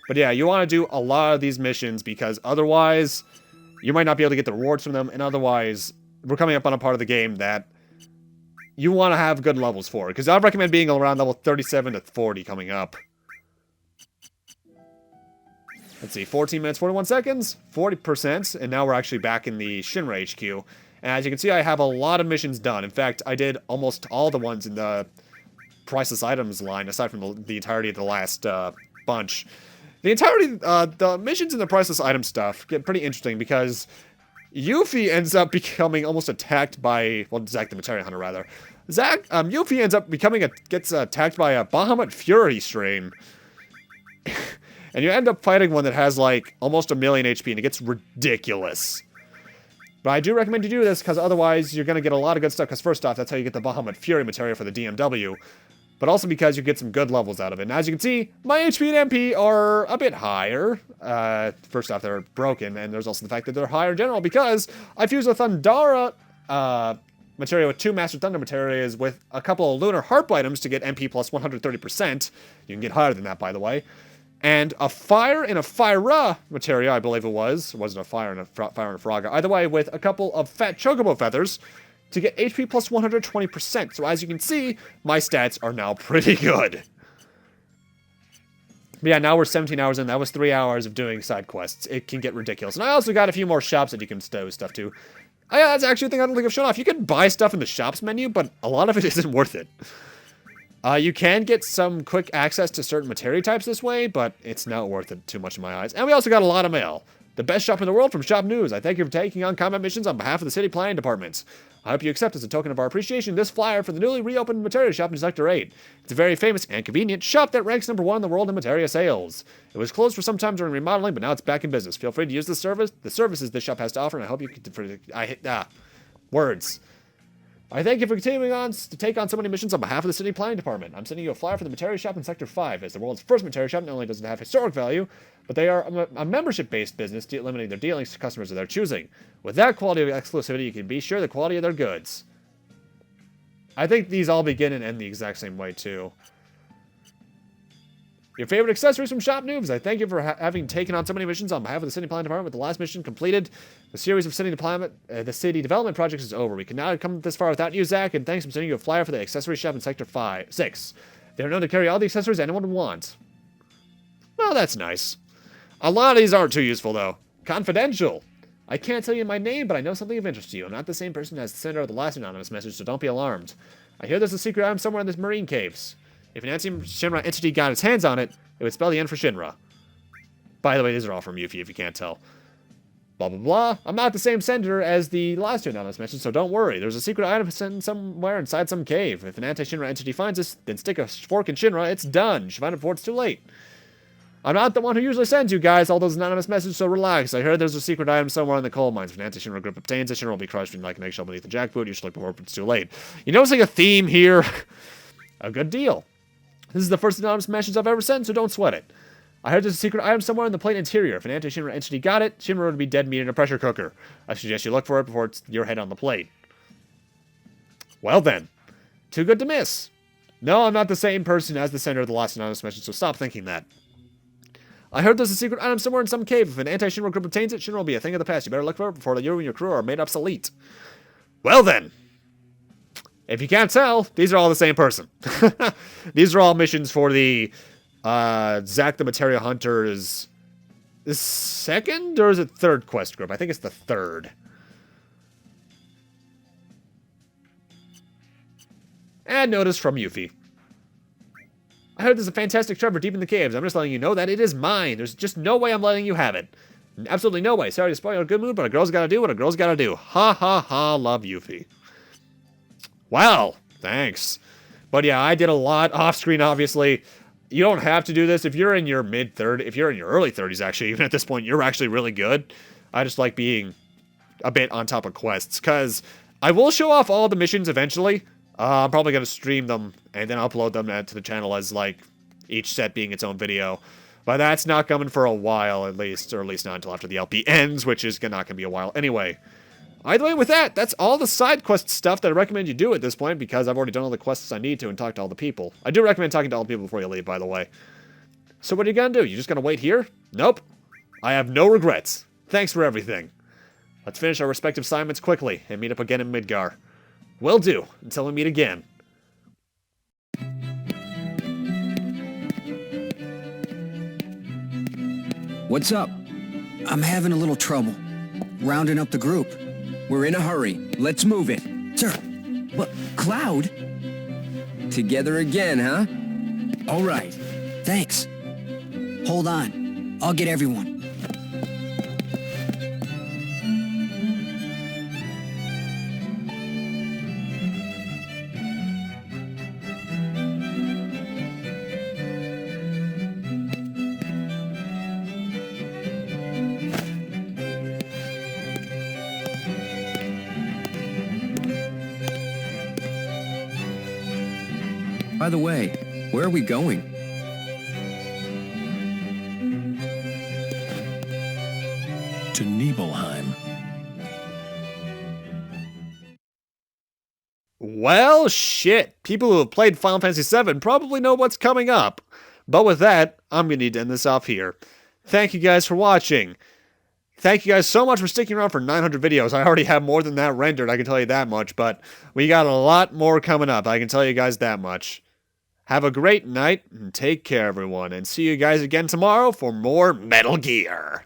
But yeah, you want to do a lot of these missions because otherwise you might not be able to get the rewards from them, and otherwise we're coming up on a part of the game that you want to have good levels for. Because I recommend being around level 37 to 40 coming up. Let's see, 14 minutes, 41 seconds, 40%, and now we're actually back in the Shinra HQ. And as you can see, I have a lot of missions done. In fact, I did almost all the ones in the priceless items line, aside from the entirety of the last bunch. The missions in the priceless item stuff get pretty interesting because Yuffie ends up becoming almost attacked by, well, Zack the Materia Hunter, rather. Yuffie ends up gets attacked by a Bahamut Fury strain. And you end up fighting one that has, like, almost 1,000,000 HP, and it gets ridiculous. But I do recommend you do this, because otherwise you're going to get a lot of good stuff, because first off, that's how you get the Bahamut Fury material for the DMW. But also because you get some good levels out of it. And as you can see, my HP and MP are a bit higher. First off, they're broken, and there's also the fact that they're higher in general, because I fused a Thundara materia with 2 Master Thunder materials with a couple of Lunar Harp items to get MP plus 130%. You can get higher than that, by the way. And a Fire and a Fyra materia, I believe it was. It wasn't a Fire and a Fraga. Either way, with a couple of Fat Chocobo feathers to get HP plus 120%. So as you can see, my stats are now pretty good. But yeah, now we're 17 hours in. That was 3 hours of doing side quests. It can get ridiculous. And I also got a few more shops that you can stow stuff to. Yeah, that's actually a thing I don't think I've shown off. You can buy stuff in the shops menu, but a lot of it isn't worth it. You can get some quick access to certain materia types this way, but it's not worth it too much in my eyes. And we also got a lot of mail. The best shop in the world from Shop News. I thank you for taking on combat missions on behalf of the city planning departments. I hope you accept as a token of our appreciation this flyer for the newly reopened materia shop in Sector 8. It's a very famous and convenient shop that ranks #1 in the world in materia sales. It was closed for some time during remodeling, but now it's back in business. Feel free to use the services this shop has to offer, and I hope you can... words. I thank you for continuing on to take on so many missions on behalf of the city planning department. I'm sending you a flyer for the materia shop in Sector 5. As the world's first materia shop, not only does it have historic value, but they are a membership-based business, limiting their dealings to customers of their choosing. With that quality of exclusivity, you can be sure the quality of their goods. I think these all begin and end the exact same way, too. Your favorite accessories from Shop Noobs. I thank you for having taken on so many missions on behalf of the City Planning Department. With the last mission completed, the series of city development projects is over. We can now come this far without you, Zach, and thanks for sending you a flyer for the accessory shop in Sector 6. They are known to carry all the accessories anyone would want. Well, that's nice. A lot of these aren't too useful, though. Confidential. I can't tell you my name, but I know something of interest to you. I'm not the same person as the sender of the last anonymous message, so don't be alarmed. I hear there's a secret item somewhere in this marine caves. If an anti-Shinra entity got its hands on it, it would spell the end for Shinra. By the way, these are all from Yuffie, if you can't tell. Blah, blah, blah. I'm not the same sender as the last two anonymous messages, so don't worry. There's a secret item sitting somewhere inside some cave. If an anti-Shinra entity finds us, then stick a fork in Shinra. It's done. You should find it before it's too late. I'm not the one who usually sends you guys all those anonymous messages, so relax. I heard there's a secret item somewhere in the coal mines. If an anti-Shinra group obtains it, Shinra will be crushed like an eggshell beneath a jackboot. You should look before it's too late. You noticing a theme here? A good deal. This is the first anonymous message I've ever sent, so don't sweat it. I heard there's a secret item somewhere in the plate interior. If an anti-Shinra entity got it, Shinra would be dead meat in a pressure cooker. I suggest you look for it before it's your head on the plate. Well then. Too good to miss. No, I'm not the same person as the sender of the last anonymous message, so stop thinking that. I heard there's a secret item somewhere in some cave. If an anti-Shinra group obtains it, Shinra will be a thing of the past. You better look for it before you and your crew are made obsolete. Well then. If you can't tell, these are all the same person. These are all missions for the Zack the Materia Hunter's second or is it third quest group? I think it's the third. And notice from Yuffie. I heard there's a fantastic treasure deep in the caves. I'm just letting you know that it is mine. There's just no way I'm letting you have it. Absolutely no way. Sorry to spoil your good mood, but a girl's gotta do what a girl's gotta do. Ha ha ha, love Yuffie. Well, thanks. But yeah, I did a lot off screen, obviously. You don't have to do this. If you're in your if you're in your early 30s, actually, even at this point, you're actually really good. I just like being a bit on top of quests, because I will show off all the missions eventually. I'm probably going to stream them and then upload them to the channel as, like, each set being its own video. But that's not coming for a while, at least, or at least not until after the LP ends, which is not going to be a while anyway. Either way, with that, that's all the side quest stuff that I recommend you do at this point, because I've already done all the quests I need to and talked to all the people. I do recommend talking to all the people before you leave, by the way. So what are you going to do? You just going to wait here? Nope. I have no regrets. Thanks for everything. Let's finish our respective assignments quickly and meet up again in Midgar. Will do, until we meet again. What's up? I'm having a little trouble rounding up the group. We're in a hurry. Let's move it. Sir, what, Cloud? Together again, huh? All right, thanks. Hold on, I'll get everyone. By the way, where are we going? To Nibelheim. Well, shit. People who have played Final Fantasy VII probably know what's coming up. But with that, I'm going to need to end this off here. Thank you guys for watching. Thank you guys so much for sticking around for 900 videos. I already have more than that rendered, I can tell you that much. But we got a lot more coming up, I can tell you guys that much. Have a great night, and take care, everyone. And see you guys again tomorrow for more Metal Gear.